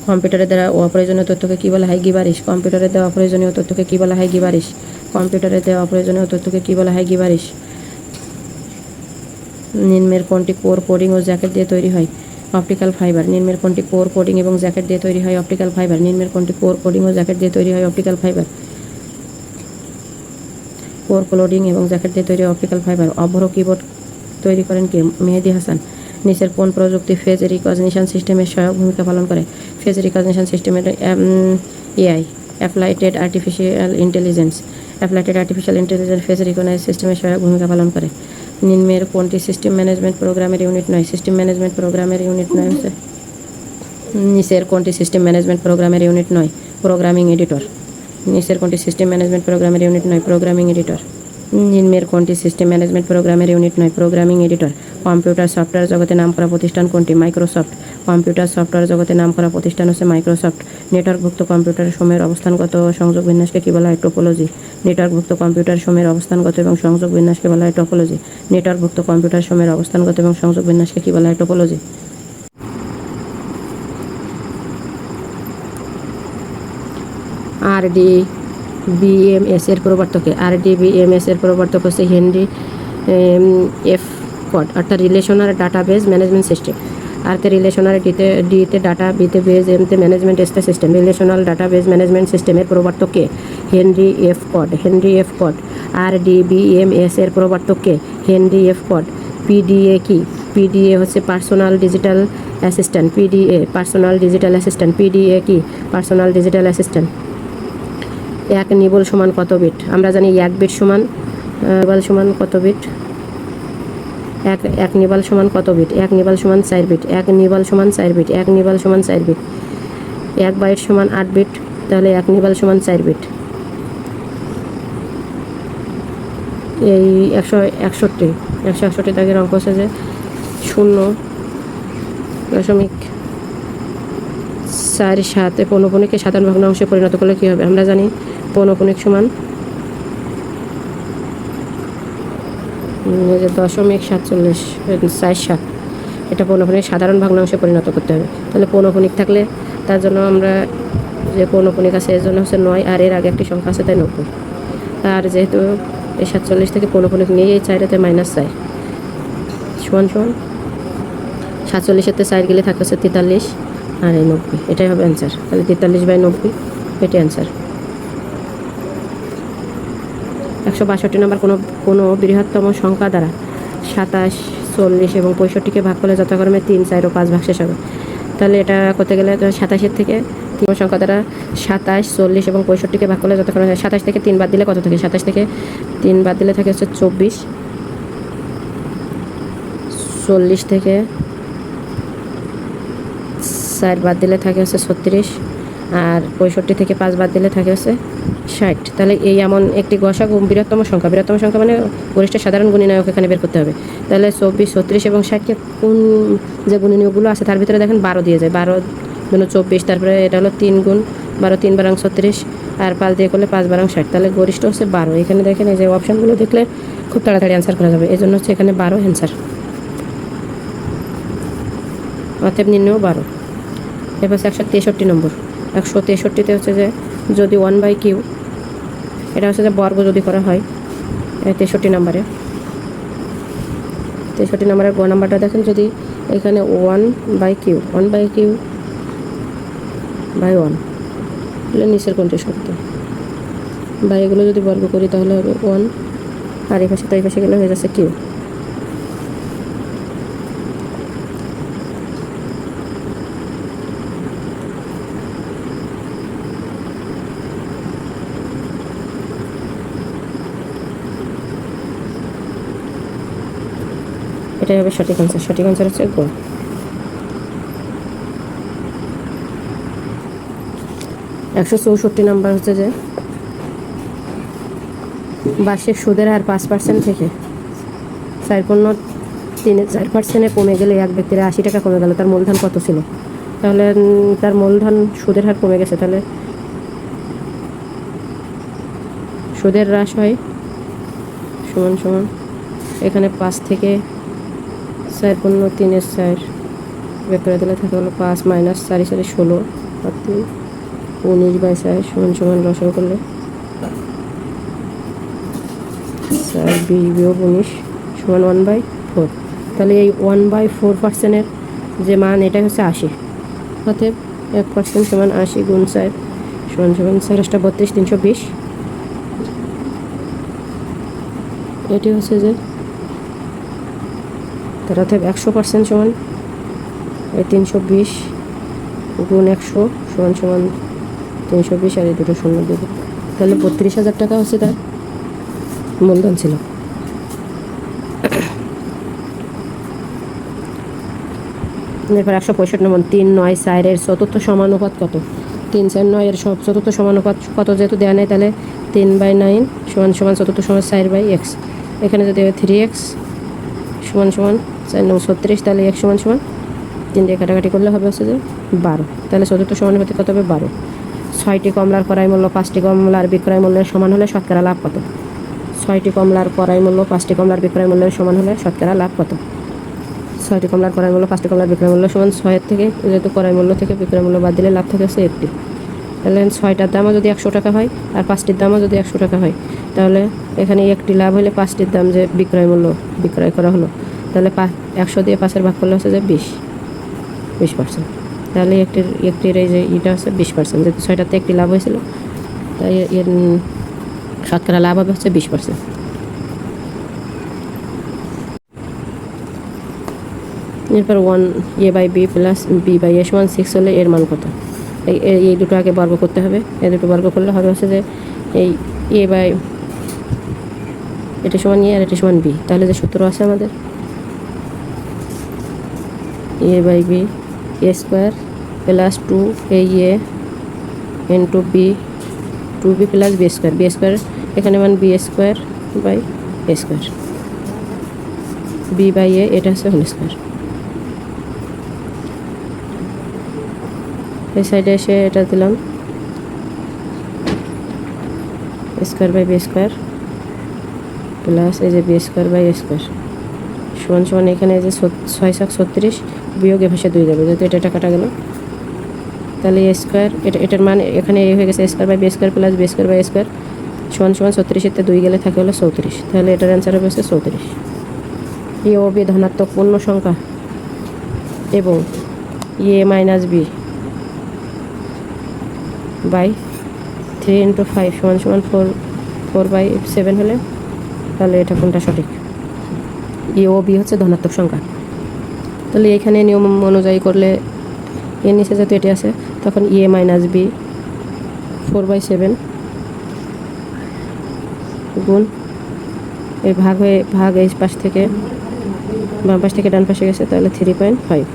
কম্পিউটারের দ্বারা অপ্রয়োজনীয় তথ্যকে কি বলা হয়? গিবারিশ। কম্পিউটারের দেওয়া অপ্রয়োজনীয় তথ্যকে কি বলা হয়? গিবারিশ। কম্পিউটারের দেওয়া অপ্রয়োজনীয় তথ্যকে কি বলা হয়? গিবারিশ। নিম্নের কোনটি কোর কোডিং ও জ্যাকেট দিয়ে তৈরি হয়? Optical fibre. নিম্নের কোনটি কোর কোডিং এবং জ্যাকেট দিয়ে তৈরি হয়? Optical fibre. নিম্নের কোনটি কোর কোডিং ও জ্যাকেট দিয়ে তৈরি হয়? Optical fibre. কোর কোডিং এবং জ্যাকেট দিয়ে তৈরি অপটিক্যাল ফাইবার। অভ্র কিবোর্ড তৈরি করেন কে? মেহেদি হাসান। নিচের কোন প্রযুক্তি ফেজ রিকগনিশন সিস্টেমের সহায়ক ভূমিকা পালন করে? ফেজ রিকগনিশন সিস্টেমের AI applied artificial intelligence face recognition সিস্টেমের সহায়ক ভূমিকা পালন করে। নিম্নের কোনটি সিস্টেম ম্যানেজমেন্ট প্রোগ্রামের ইউনিট নয়? নিচের কোনটি সিস্টেম ম্যানেজমেন্ট প্রোগ্রামের ইউনিট নয়? Programming editor. নিচের কোনটি সিস্টেম ম্যানেজমেন্ট প্রোগ্রামের ইউনিট নয়? Programming editor. নিম্নের কোনটি সিস্টেম ম্যানেজমেন্ট প্রোগ্রামের ইউনিট নয়? Programming editor. কম্পিউটার সফটওয়্যার জগতে নামকরা প্রতিষ্ঠান কোনটি? মাইক্রোসফট। কম্পিউটার সফটওয়্যার জগতে নামকরা প্রতিষ্ঠান হচ্ছে মাইক্রোসফট। নেটওয়ার্কভুক্ত কম্পিউটারের সময়ের অবস্থানগত সংযোগ বিন্যাসকে কি বলা হয়? টোপোলজি। নেটওয়ার্কভুক্ত কম্পিউটার সময়ের অবস্থানগত এবং সংযোগ বিন্যাসকে বলা হয় টোপোলজি। নেটওয়ার্কভুক্ত কম্পিউটার সময়ের অবস্থানগত এবং সংযোগ বিন্যাসকে কি বলা হয়? টোপোলজি। RDBMS এর প্রবর্তক কে? RDBMS এর প্রবর্তক হচ্ছে হেনরি এফ কড। অর্থাৎ রিলেশনাল ডাটাবেজ ম্যানেজমেন্ট সিস্টেম। আরতে রিলেশনাল ডিতে ডাটা, বিতে বেজ, এমতে ম্যানেজমেন্ট এসতে সিস্টেম। রিলেশনাল ডাটাবেজ ম্যানেজমেন্ট সিস্টেমের প্রবর্তক কে? Henry F Codd. RDBMS এর প্রবর্তক কে? Henry F Codd. PDA কি? PDA হচ্ছে personal digital assistant. Personal digital assistant. PDA কি? Personal digital assistant. এক নিবল সমান কত বিট? আমরা জানি এক বিট সমান কত বিট? এক নিবল সমান কত বিট? এক নিবল সমান 4 বিট। এক নিবল সমান 4 বিট। এক বাইট সমান 8 বিট। তাহলে এক নিবল সমান 4 বিট। এই 161 দাগের অঙ্ক হচ্ছে যে 0.47 পৌনঃপুনিককে 57 ভগ্নাংশে পরিণত করলে কী হবে? আমরা জানি পৌনঃপুনিক সমান 0.4747 এটা পৌনঃপুনিক সাধারণ ভগ্নাংশে পরিণত করতে হবে। তাহলে পৌনঃপুনিক থাকলে তার জন্য আমরা যে পৌনঃপুনিক আছে এর জন্য হচ্ছে 9 আর এর আগে একটি সংখ্যা আছে তাই 90। আর যেহেতু এই 47 থেকে পৌনঃপুনিক নিয়ে এই 4 -4 সমান 47-এতে 4 গেলে থাকে হচ্ছে 43 আর এই 90, এটাই হবে অ্যান্সার। তাহলে 43/90 এটি অ্যান্সার। 162 নম্বর, কোনো বৃহত্তম সংখ্যা দ্বারা 27, 40 এবং 65-কে ভাগ করলে যথাক্রমে 3, 4 ও 5 ভাগশেষ হবে। তাহলে এটা করতে গেলে 27-এর থেকে 3 সংখ্যা দ্বারা 27, 40 এবং 65-কে ভাগ করলে যথাক্রমে 27 থেকে 3 বাদ দিলে কত থাকে? 27 থেকে 3 বাদ দিলে থাকে হচ্ছে 24, 40 থেকে 4 বাদ দিলে থাকে হচ্ছে 36, আর 65 থেকে 5 বাদ দিলে থাকে হচ্ছে 60। তাহলে এই এমন একটি গসাগু বৃহত্তম সংখ্যা মানে গরিষ্ঠ সাধারণ গুণিনায়ক এখানে বের করতে হবে। তাহলে 24, 36 এবং 60-কে কোন যে গুণিনায়কগুলো আছে তার ভিতরে দেখেন 12 দিয়ে যায়। 12 গুণ 24, তারপরে এটা হলো 3 গুণ 12, 3 বারাং 36, আর 5 দিয়ে করলে 5 বারাং 60। তাহলে গরিষ্ঠ হচ্ছে 12। এখানে দেখেন এই যে অপশানগুলো দেখলে খুব তাড়াতাড়ি অ্যান্সার করা যাবে, এই জন্য হচ্ছে এখানে 12 অ্যান্সার। অতএব নির্ণয় 12। এবার 163 নম্বর। 163-তে হচ্ছে যে যদি 1/q, এটা হচ্ছে যে বর্গ যদি করা হয় 63 নম্বরে, 63 নম্বরের গ নাম্বারটা দেখেন, যদি এখানে 1/q 1/1 তাহলে নিচের কোনটি সত্য? বা এগুলো যদি বর্গ করি তাহলে হবে 1, আর এই পাশে তো এই পাশে গেলে হয়ে যাচ্ছে q। এটাই হবে সঠিক অ্যান্সার। সঠিক অ্যান্সার হচ্ছে গ। 164 নাম্বার হচ্ছে যে বার্ষিক সুদের হার 5% থেকে 4.34% কমে গেলে এক ব্যক্তির 80 টাকা কমে গেল, তার মূলধন কত ছিল? তাহলে তার মূলধন সুদের হার কমে গেছে, তাহলে সুদের হ্রাস হয় সমান সমান এখানে 5 থেকে 4.34 বের করে দিলে থাকে হলো 5 - 4 × 16 আর 3 19/4 সমান সমান লসাগু করলে 4 - 19 সমান 1/4। তাহলে এই 1/4%-এর যে মান এটা হচ্ছে 80। অতএব 1% সমান 80 গুণ 4 সমান সমান 4 × 32 320। এটি হচ্ছে যে তার অতএব 100% সমান এই 320 গুণ 100 সমান সমান 320, আর এই দুটো শূন্য দেবে। তাহলে 32,000 টাকা হচ্ছে তার মূলধন ছিল। এরপর 165 নম্বর, 3, 9, 4 এর চতুর্থ সমানুপাত কত? 3, 4, 9 এর চতুর্থ সমানুপাত কত যেহেতু দেওয়া নেই, তাহলে 3/9 সমান সমান চতুর্থ সমান 4/x। এখানে যদি 3x সমান সমান 4 9 36, তাহলে x সমান সমান 3 দিয়ে কাটাকাটি করলে হবে হচ্ছে যে 12। তাহলে চতুর্থ সমানুপাতে কত হবে? 12। 6টি কমলার ক্রয় মূল্য 5টি কমলার বিক্রয় মূল্যের সমান হলে শতকরা লাভ কত? 6টি কমলার ক্রয় মূল্য 5টি কমলার বিক্রয় মূল্যের সমান হলে শতকরা লাভ কত? 6টি কমলার ক্রয় মূল্য 5টি কমলার বিক্রয় মূল্য সমান 6 থেকে, যেহেতু ক্রয় মূল্য থেকে বিক্রয় মূল্য বাদ দিলে লাভ থাকে হচ্ছে 1টি। তাহলে 6টার দামও যদি 100 টাকা হয় আর 5টির দামও যদি 100 টাকা হয়, তাহলে এখানে 1টি লাভ হলে 5টির দাম যে বিক্রয় মূল্য বিক্রয় করা হলো, তাহলে 100 দিয়ে 5-এর ভাগ করলে হচ্ছে যে 20%। তাহলে একটির এই যে এটা হচ্ছে 20%, যেহেতু 6টাতে 1টি লাভ হয়েছিল তাই এর শতকরা লাভ হবে হচ্ছে 20%। এরপর 1a/b + b/a সমান 6 হলে এর মান কত? এই দুটো আগে বর্গ করতে হবে। এই দুটো বর্গ করলে হবে হচ্ছে যে এই এটা সমান এ আর এটা সমান বি। তাহলে যে সূত্র আছে আমাদের a/b a² + 2a × b 2b + b², এখানে মান b²/a², b/a এটা হচ্ছে হোল স্কয়ার। এই সাইডে এসে এটা দিলাম a² / b² প্লাস এই যে b² / a² সমান সমান এখানে যে 636 বিয়োগ এ ভাষা 2 যাবে, যেহেতু এটা কাটা গেল। তাহলে এ স্কোয়ার, এটার মান এখানে এ হয়ে গেছে a square by b square plus b square by square সমান সমান 36-এর 2 গেলে থাকে হলো 34। তাহলে এটার অ্যান্সার হবে 34। এ ও বি ধনাত্মক পূর্ণ সংখ্যা এবং এ মাইনাস বি বাই 3 × 5 সমান সমান 4/7 হলে তাহলে এটা কোনটা সঠিক? এ ও বি হচ্ছে ধনাত্মক সংখ্যা। তাহলে এখানে নিয়ম অনুযায়ী করলে এর নিচে যেহেতু এটি আছে, তখন এ মাইনাস বি 4/7 গুণ এই ভাগ এই পাশ থেকে বাম পাশ থেকে ডান পাশে গেছে, তাহলে 3.5।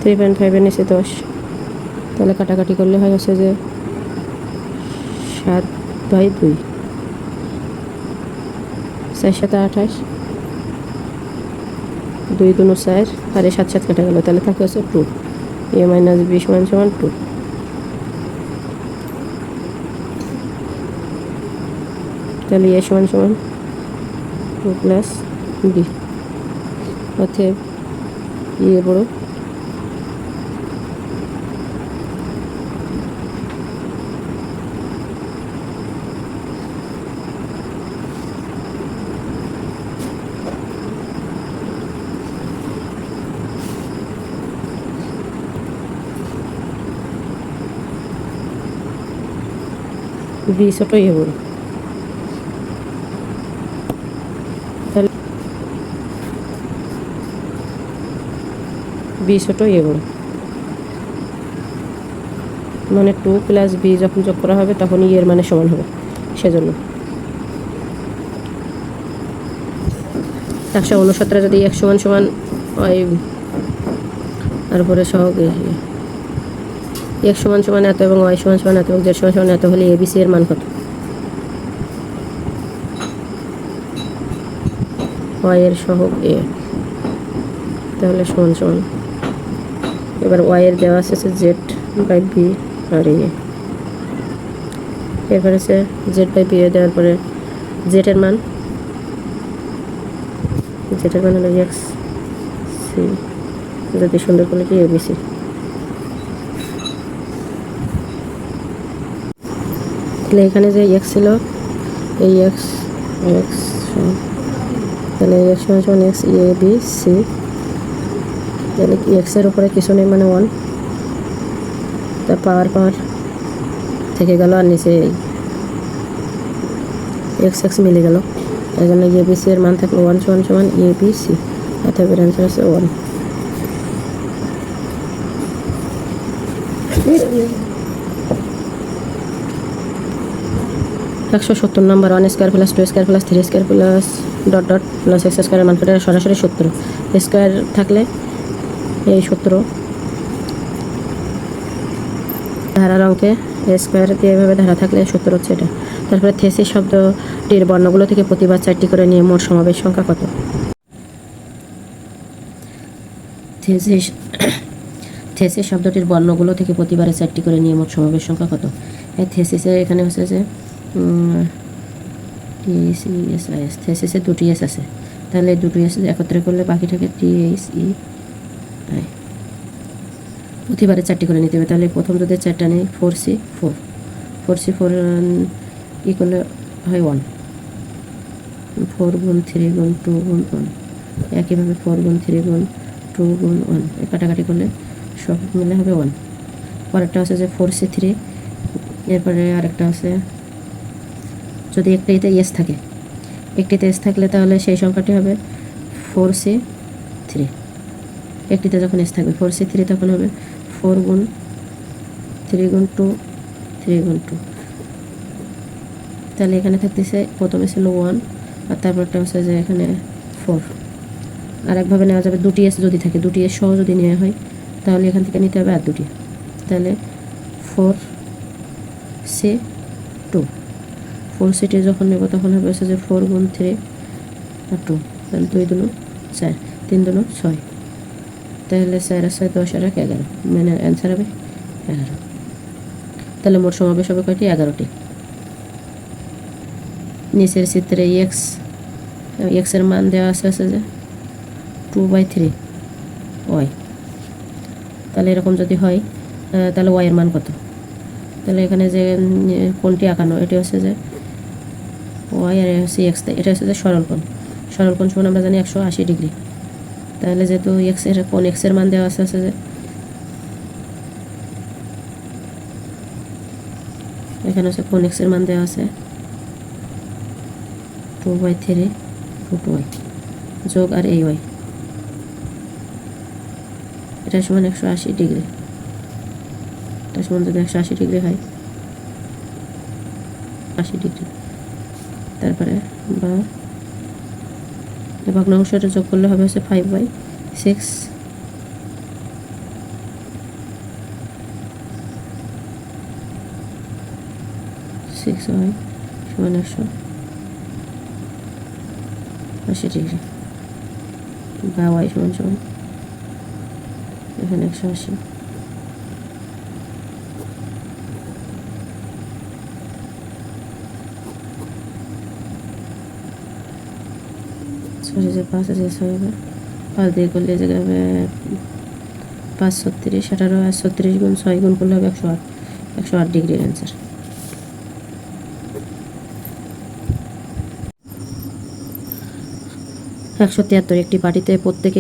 3.5 এর নিচে 10, তাহলে কাটাকাটি করলে হয় হচ্ছে যে 7/2, 4 × 7 = 28, 2 × 4 আর 7 কাটা গেল, তাহলে থাকে হচ্ছে 2। এ মাইনাস বি সমান সমান 2। তাহলে এ সমান সমান 2 + বি, অতএব এ বড়। বি ছোট এ বড়। তাহলে বি ছোট এ বড় মানে 2 + বি যখন যোগ করা হবে তখন ই এর মানে সমান হবে, সেজন্য 169 যদি x সমান সমান ওই তারপরে সহগ x সমান সমান এত এবং y সমান সমান এত এবং z সমান সমান এত হলে এ বি সি এর মান কত? y এর সহগ a, তাহলে সমান সমান এবার y এর দেওয়া আছে z/b আর a, এরপর আছে z/b দেওয়ার পরে z এর মান হলো x c, যদি সুন্দর করলে কি abc। তাহলে এখানে যে x ছিল এই x তাহলে x সমান সমান x a b c, তাহলে x এর উপরে কিছু নেই মানে 1, তার পাওয়ার থেকে গেল আর নিচে x মিলে গেল, এই জন্য এ বি সি এর মান থাকলো 1 সমান সমান এ বি সি, অর্থাৎ এর অ্যান্সার হচ্ছে 1। একশো 70 নম্বর 1² + 2² + 3² plus dot dot plus x² এর মান করে সরাসরি 70 স্কোয়ার থাকলে এই 70 ধারার অঙ্কে স্কোয়ার দিয়ে এভাবে ধারা থাকলে 70 হচ্ছে এটা। তারপরে থেসিস শব্দটির বর্ণগুলো থেকে প্রতিবার 4টি করে নিয়ে মোট সমাবেশ সংখ্যা কত? থেসিস শব্দটির বর্ণগুলো থেকে প্রতিবারে 4টি করে নিয়ে মোট সমাবেশ সংখ্যা কত? এই থেসিসে এখানে হচ্ছে যে TCSIS, থেসিসে 2টি এস আছে, তাহলে 2টি এস একত্রে করলে বাকি থাকে THEI। প্রতিবারে 4টি করে নিতে হবে, তাহলে প্রথম যদি 4টা নেই 4C4 ই করলে হয় 1, 4 × 3 × 2 × 1, একইভাবে 4 × 3 × 2 × 1, কাটাকাটি করলে সব মিলে হবে 1। পরেরটা হচ্ছে যে 4C3, এরপরে আরেকটা আছে যদি একটিতে এস থাকে, একটিতে এস থাকলে তাহলে সেই সংখ্যাটি হবে 4C3, একটিতে যখন এস থাকবে 4C3 তখন হবে 4 × 3 × 2 3 × 2, তাহলে এখানে থাকতেছে প্রথমে ছিল 1 আর তারপরটা হচ্ছে যে এখানে 4। আর একভাবে নেওয়া যাবে 2টি এস যদি থাকে, 2টি এস সহ যদি নেওয়া হয় তাহলে এখান থেকে নিতে হবে আর 2টি, তাহলে 4C2, 4C2 যখন নেব তখন হবে হচ্ছে যে 4 × 3 আর 2, তাহলে 2 × 2 = 4, 3 × 2 = 6, তাহলে 4 আর 6 10 আর 11, মানে অ্যান্সার হবে 11। তাহলে মোট সমাবেশ হবে কয়টি? 11টি। নিচের চিত্রে এক্সের মান দেওয়া আছে যে 2/3 ওয়াই। তাহলে এরকম যদি হয় তাহলে ওয়াইয়ের মান কত? তাহলে এখানে যে কোণটি আঁকানো এটি হচ্ছে যে ওয়াই আর হচ্ছে এক্স, এটা হচ্ছে যে সরল কোণ সমান আমরা জানি 180 ডিগ্রি। তাহলে যেহেতু এক্সের মান দেওয়া আছে যে এখানে হচ্ছে কোণ এক্সের মান দেওয়া আছে 2/3 √ ওয়াই যোগ আর এই ওয়াই, এটা সমান 180 ডিগ্রি। এটা সমান যদি 180 ডিগ্রি হয় 80 ডিগ্রি, তারপরে বা ভগ্নাংশটা যোগ করলে হবে হচ্ছে 5/6 6y সমান 180 ডিগ্রি বা y সমান এখানে 180। সরি যে 5 আছে 6 হবে, 5 দিয়ে করলে যে হবে 5 36, 18 আর 36 গুণ 6 গুণ করলে হবে 108 ডিগ্রির অ্যান্সার। একটি পার্টিতে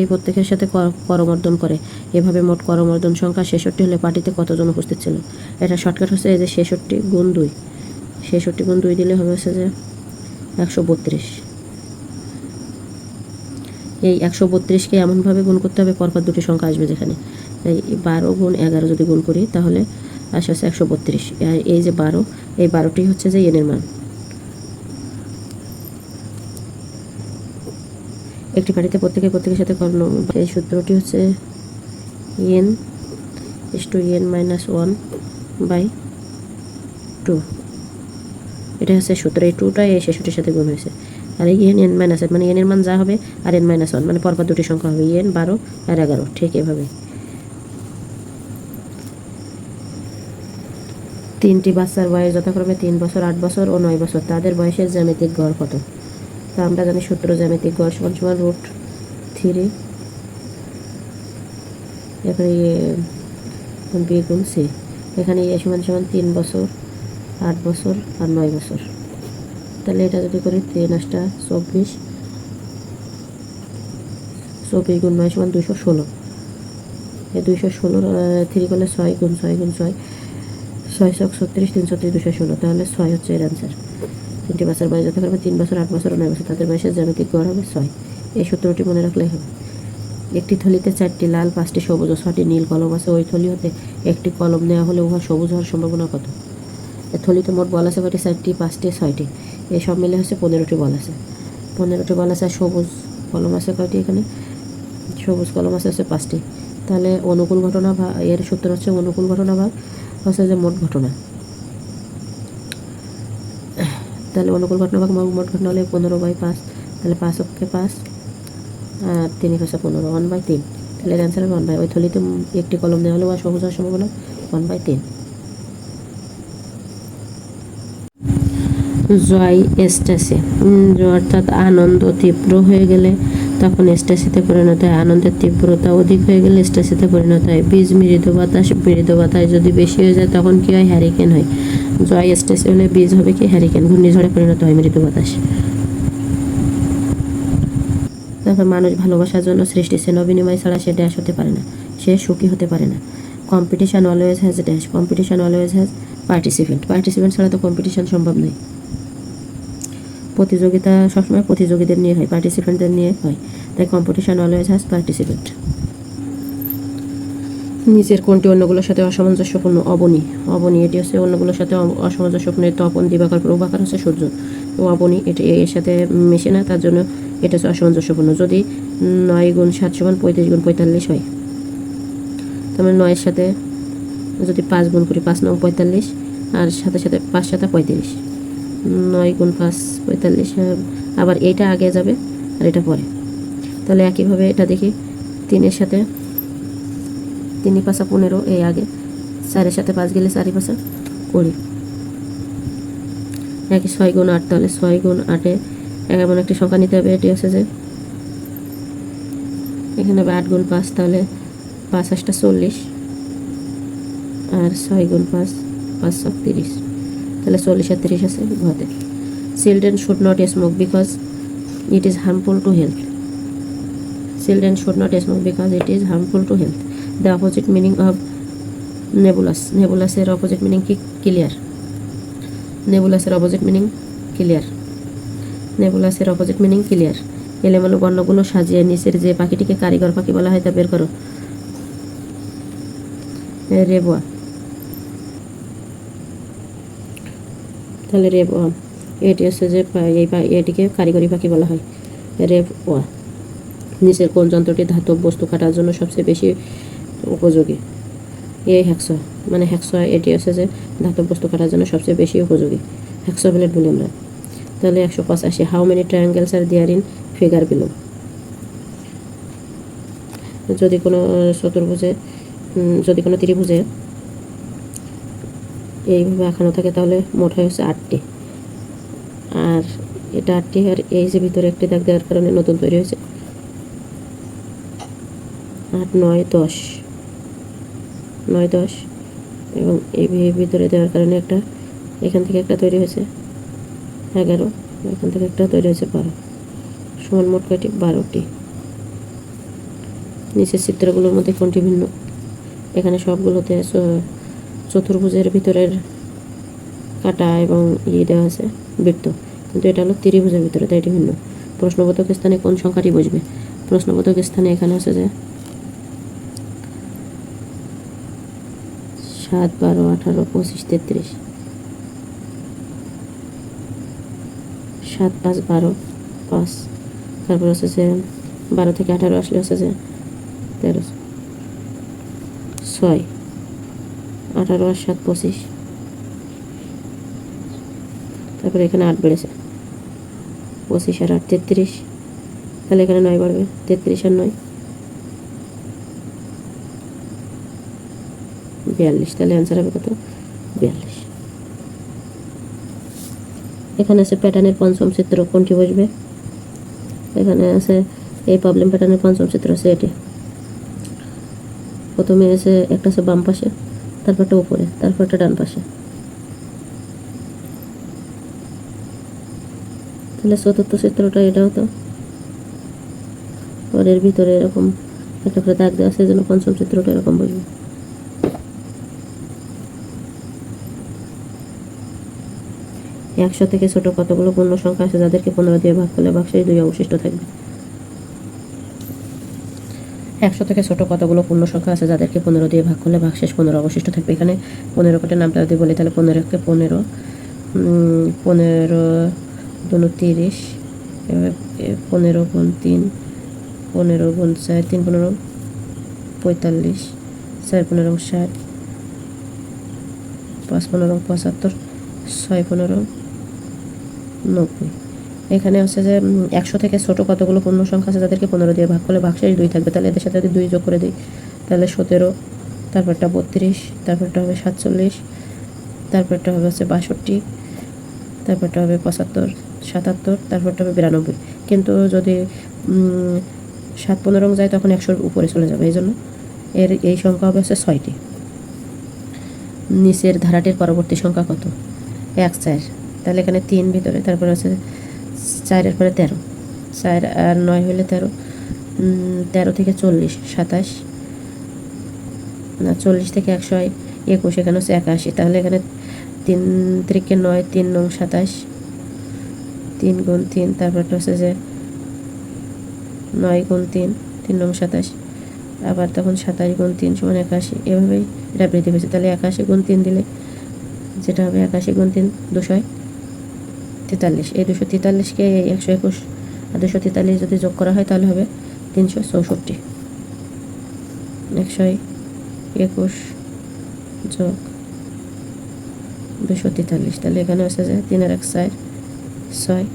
প্রত্যেকের সাথে করমর্দন করে। এভাবে মোট করমর্দন সংখ্যা 66 হলে পার্টিতে কতজন উপস্থিত ছিল? এটা শর্টকাট হচ্ছে এই যে 66 গুণ 2, 66 গুণ 2 দিলে হবে হচ্ছে যে 132। এই 132কে এমনভাবে গুণ করতে হবে পরপর দুটি সংখ্যা আসবে, যেখানে এই 12 গুণ 11 যদি গুণ করি তাহলে আসে হচ্ছে 132। আর এই যে 12, এই 12টি হচ্ছে যে এনের মান। একটি পার্টিতে প্রত্যেকের সাথে এই সূত্রটি হচ্ছে n n - 1/2। এটা হচ্ছে সূত্র, এই 2টা এই 66-এর সাথে গুণ হয়েছে। আর এই n - 1 মানে n এর মান যা হবে আর n - 1 মানে পরপর দুটি সংখ্যা হবে n 12 আর 11, ঠিক এভাবে। 3টি বাচ্চার বয়স যথাক্রমে 3 বছর, 8 বছর ও 9 বছর। তাদের বয়সের জ্যামিতিক গড় কত? তা আমরা জানি সূত্র জ্যামিতিক গড় সমান √3 এরপরে b গুণ c। এখানে সমান 3 বছর, 8 বছর আর 9 বছর। তাহলে এটা যদি করি 3 × 8 = 24, 24 গুণ 9 সমান 216। এই 216 3 করলে 6 গুণ 6 গুণ 6, 6 × 36, 336, 216। তাহলে 6 হচ্ছে এর অ্যান্সার। 3টি বাচ্চার বয়স যথাক্রমে 3 বছর, 8 বছর ও 9 বছর। তাদের বয়সের জ্যামিতিক গড় হবে 6। এই সূত্রটি মনে রাখলেই হবে। একটি থলিতে 4টি লাল, 5টি সবুজ ও 6টি নীল কলম আছে। ওই থলি হতে একটি কলম নেওয়া হলে উহা সবুজ হওয়ার সম্ভাবনা কত? এই থলিতে মোট বল আছে কয়টি? 4টি, 5টি, 6টি। এই সব মিলে হচ্ছে 15টি বল আছে। 15টি বল আছে। আর সবুজ কলম আছে কয়টি? এখানে সবুজ কলম আছে হচ্ছে 5টি। তাহলে অনুকূল ঘটনা বা এর সূত্র হচ্ছে অনুকূল ঘটনা বা হচ্ছে যে মোট ঘটনা। তাহলে অনুকূল ঘটনা বা মোট ঘটনা হলে 15/5। তাহলে 5 অক্ষে 5 আর 3 হচ্ছে 15, 1/3। তাহলে এর অ্যান্সার হবে 1/, ওই থলিতে একটি কলম নেওয়া হলে বা সবুজ হওয়ার সম্ভাবনা 1/3। জয় এস্টাসি, অর্থাৎ আনন্দ তীব্র হয়ে গেলে তখন এস্টাসিতে পরিণত হয়। আনন্দের তীব্রতা অধিক হয়ে গেলে এস্টাসিতে পরিণত হয়। বীজ মৃদু বাতাস যদি বেশি হয়ে যায় তখন কি হয়? হ্যারিকেন হয়। জয় এস্টাসি হলে বীজ হবে কি? হ্যারিকেন, ঘূর্ণিঝড়ে পরিণত হয় মৃদু বাতাস। তারপর মানুষ ভালোবাসার জন্য সৃষ্টি, স্নেহ বিনিময় ছাড়া সে ড্যাশ হতে পারে না, সে সুখী হতে পারে না। Competition always has dash, competition always has participant ছাড়া তো কম্পিটিশন সম্ভব নয়। প্রতিযোগিতা সবসময় প্রতিযোগীদের নিয়ে হয়, পার্টিসিপেন্টদের নিয়ে হয়। তাই কম্পিটিশন অলওয়েজ হ্যাজ পার্টিসিপেন্ট। নিচের কোনটি অন্যগুলোর সাথে অসামঞ্জস্যপূর্ণ? অবনী এটি হচ্ছে অন্যগুলোর সাথে অসামঞ্জস্যপূর্ণ। তপন, দিবাকর, প্রভাকর হচ্ছে সূর্য। তো অবনী এটি এর সাথে মেশে না, তার জন্য এটা হচ্ছে অসামঞ্জস্যপূর্ণ। যদি 9 × 7 = 35 × 45 হয়, তার মানে 9-এর সাথে যদি 5 গুণ করি 5 × 9 = 45 আর সাথে 5 × 7 = 35। 9 × 5 = 45, আবার এইটা আগে যাবে আর এটা পরে। তাহলে একইভাবে এটা দেখি 3-এর সাথে 3 × 5 = 15, এই আগে 4-এর সাথে 5 গেলে 4 × 5 = 20। একই 6 গুণ 8, তাহলে 6 গুণ 8-এ এমন একটি সংখ্যা নিতে হবে, এটি হচ্ছে যে এখানে হবে 8 গুণ 5, তাহলে 5 8টা 40, আর 6 গুণ 5 5 7 30, তাহলে 40 আর 30 আছে ঘতে। Children should not smoke because it is harmful to health. Children should not smoke because it is harmful to health. The opposite meaning of nebulous. Nebulous এর opposite meaning কি? Clear. Nebulous এর opposite meaning clear. Nebulous এর opposite meaning clear. এলোমেলো বর্ণগুলো সাজিয়ে নিচের যে পাখিটিকে কারিগর পাখি বলা হয় তা বের করো। রেবোয়া। তাহলে রেবোয়া, এটি হচ্ছে যে এটিকে কারিগরি পাখি বলা হয়, রেবোয়া। নিচের কোন যন্ত্রটি ধাতব বস্তু কাটার জন্য সবচেয়ে বেশি উপযোগী? এই হ্যাকসা, মানে হ্যাকসা, এটি হচ্ছে যে ধাতব বস্তু কাটার জন্য সবচেয়ে বেশি উপযোগী, হ্যাকসা ব্লেড বলি আমরা। তাহলে 185, how many triangles are there in figure below. যদি কোনো চতুর্ভুজে, যদি কোনো ত্রিভুজে এইভাবে আঁকানো থাকে তাহলে মোট হয় হচ্ছে 8টি, আর এটা 8টি, আর এই যে ভিতরে একটি দাগ দেওয়ার কারণে নতুন তৈরি হয়েছে 8 9 10, 9 10, এবং এই ভিতরে দেওয়ার কারণে একটা, এখান থেকে একটা তৈরি হয়েছে 11, এখান থেকে একটা তৈরি হয়েছে 12, সমান মোট কয়টি? 12টি। নিচের চিত্রগুলোর মধ্যে কোনটি ভিন্ন? এখানে সবগুলোতে চতুর্ভুজের ভিতরের কাটা এবং দেওয়া আছে বৃত্ত, কিন্তু এটা হলো ত্রিভুজের ভিতরে, তাই এটি ভিন্ন। প্রশ্নবোধক স্থানে কোন সংখ্যাটি বসবে? প্রশ্নবোধক স্থানে এখানে আছে যে 7 12 18 25 33, 7 5 12 5, তারপর হচ্ছে যে 12 থেকে 18 আসলে হচ্ছে যে 13, 6 18 আর 7 25, তারপরে এখানে 8 বেড়েছে, 25 আর 8 33, তাহলে এখানে 9 বাড়বে, 33 আর 9 42, তাহলে অ্যান্সার হবে কত? 42। এখানে আছে প্যাটার্নের পঞ্চম চিত্র, কোনটি বসবে? এখানে আছে এই প্রবলেম প্যাটার্নের পঞ্চম চিত্র আছে এটি। প্রথমে আছে একটা আছে বাম পাশে, তারপরটা উপরে, তারপরটা ডান পাশে। তাহলে চতুর্থ চিত্রটা এটা হতো, আর এর ভিতরে এরকম একটা করে দাগ দেওয়া আছে, এই জন্য পঞ্চম চিত্রটা এরকম বসবে। একশো থেকে ছোট কতগুলো পূর্ণ সংখ্যা আছে যাদেরকে 15 দিয়ে ভাগ করলে ভাগশেষ 2 অবশিষ্ট থাকবে? 100 থেকে ছোট কতগুলো পূর্ণ সংখ্যা আছে যাদেরকে 15 দিয়ে ভাগ করলে ভাগশেষ 15 অবশিষ্ট থাকবে? এখানে 15 কোটের নামটা যদি বলি তাহলে 15কে 15 2 30, 15 গুণ 3 15 গুণ 4 3 15 45, 4 15 60, 5 15 75, 6 15 90। এখানে হচ্ছে যে 100 থেকে ছোট কতগুলো পূর্ণ সংখ্যা আছে যাদেরকে 15 দিয়ে ভাগ করলে ভাগশেষ 2 থাকবে? তাহলে এদের সাথে যদি 2 যোগ করে দিই তাহলে 17, তারপরটা 32, তারপরটা হবে 47, তারপরটা হবে হচ্ছে 62, তারপরটা হবে 75 77, তারপরটা হবে 92। কিন্তু যদি 7 15 যায় তখন 100-র উপরে চলে যাবে, এই জন্য এই সংখ্যা হবে হচ্ছে 6টি। নিচের ধারাটির পরবর্তী সংখ্যা কত? 1 4, তাহলে এখানে 3 ভিতরে, তারপর হচ্ছে 4-এর পরে 13, 4 আর 9 হলে 13, 13 থেকে 40 27, না 40 থেকে 100 21, এখানে হচ্ছে 81, তাহলে এখানে 3 3 9 3 9 27, 3 গুণ 3, তারপরটা হচ্ছে যে 9 গুণ 3 3 9 27, আবার তখন 27 গুণ 3 সমান 81, এভাবেই এটা বৃদ্ধি পেয়েছে। তাহলে 81 গুণ 3 দিলে যেটা হবে 81 গুণ 3 243, এই 243কে 121 আর 243 যদি যোগ করা হয় তাহলে হবে 364, 121 যোগ 243, তাহলে এখানে হচ্ছে যে 3 আর 1 4 6,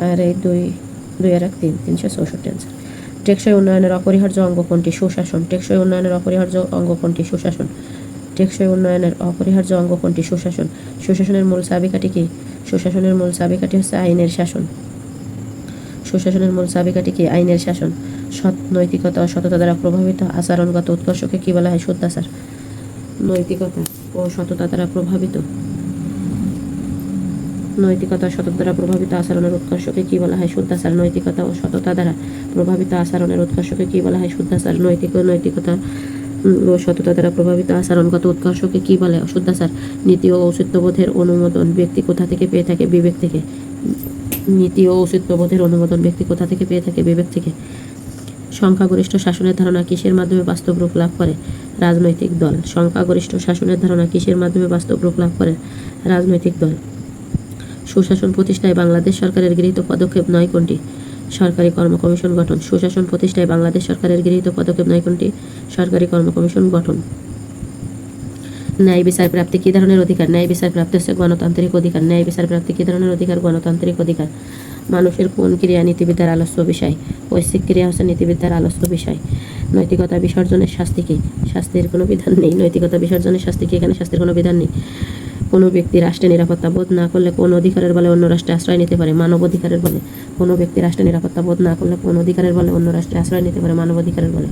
আর এই 2 আর 1 3, 364 অ্যান্সার। টেকসই উন্নয়নের অপরিহার্য অঙ্গ কোনটি? সুশাসন। টেকসই উন্নয়নের অপরিহার্য অঙ্গ কোনটি? সুশাসন। টেকসই উন্নয়নের অপরিহার্য অঙ্গ কোনটি? সুশাসন। সুশাসনের মূল চাবিকাঠি কি? সুশাসনের মূল চাবিকাঠি হচ্ছে আইনের শাসন। সুশাসনের মূল চাবিকাঠি কি? আইনের শাসন। সৎ নৈতিকতা ও সততা দ্বারা প্রভাবিত আচরণগত উৎকর্ষকে কি বলা হয়? শুদ্ধাচার। নৈতিকতা ও সততা দ্বারা প্রভাবিত নৈতিকতা ও সততা দ্বারা প্রভাবিত আচরণের উৎকর্ষকে কি বলা হয়? শুদ্ধাচার। নৈতিকতা ও সততা দ্বারা প্রভাবিত আচরণের উৎকর্ষকে কি বলা হয়? শুদ্ধাচার। নৈতিকতা ও সততা দ্বারা প্রভাবিত আচরণগত উৎকর্ষকে কি বলে? শুদ্ধাচার। নীতি ও ঔচিত্যবোধের অনুমোদন ব্যক্তি কোথা থেকে পেয়ে থাকে? বিবেক থেকে। নীতি ও ঔচিত্যবোধের অনুমোদন ব্যক্তি কোথা থেকে পেয়ে থাকে? বিবেক থেকে। সংখ্যাগরিষ্ঠ শাসনের ধারণা কিসের মাধ্যমে বাস্তব রূপ লাভ করে? রাজনৈতিক দল। সংখ্যাগরিষ্ঠ শাসনের ধারণা কিসের মাধ্যমে বাস্তব রূপ লাভ করে? রাজনৈতিক দল। সুশাসন প্রতিষ্ঠায় বাংলাদেশ সরকারের গৃহীত পদক্ষেপ নয় কোনটি? সরকারি কর্ম কমিশন গঠন। সুশাসন প্রতিষ্ঠায় বাংলাদেশ সরকারের গৃহীত পদক্ষেপ নয় কোনটি? সরকারি কর্ম কমিশন গঠন। ন্যায় বিচার প্রাপ্তি কী ধরনের অধিকার? ন্যায় বিচার প্রাপ্তি হচ্ছে গণতান্ত্রিক অধিকার। ন্যায় বিচার প্রাপ্তি কী ধরনের অধিকার? গণতান্ত্রিক অধিকার। মানুষের কোন ক্রিয়া নীতিবিদ্যার আলোচ্য বিষয়? ঐচ্ছিক ক্রিয়া হচ্ছে নীতিবিদ্যার আলোচ্য বিষয়। নৈতিকতা বিসর্জনের শাস্তি কি? শাস্তির কোনো বিধান নেই। নৈতিকতা বিসর্জনের শাস্তি কি? এখানে শাস্তির কোনো বিধান নেই। কোনো ব্যক্তি রাষ্ট্রে নিরাপত্তা বোধ না করলে কোন অধিকারের বলে অন্য রাষ্ট্রে আশ্রয় নিতে পারে? মানব অধিকারের বলে। কোনো ব্যক্তি রাষ্ট্রে নিরাপত্তা বোধ না করলে কোন অধিকারের বলে অন্য রাষ্ট্রে আশ্রয় নিতে পারে? মানব অধিকারের বলে।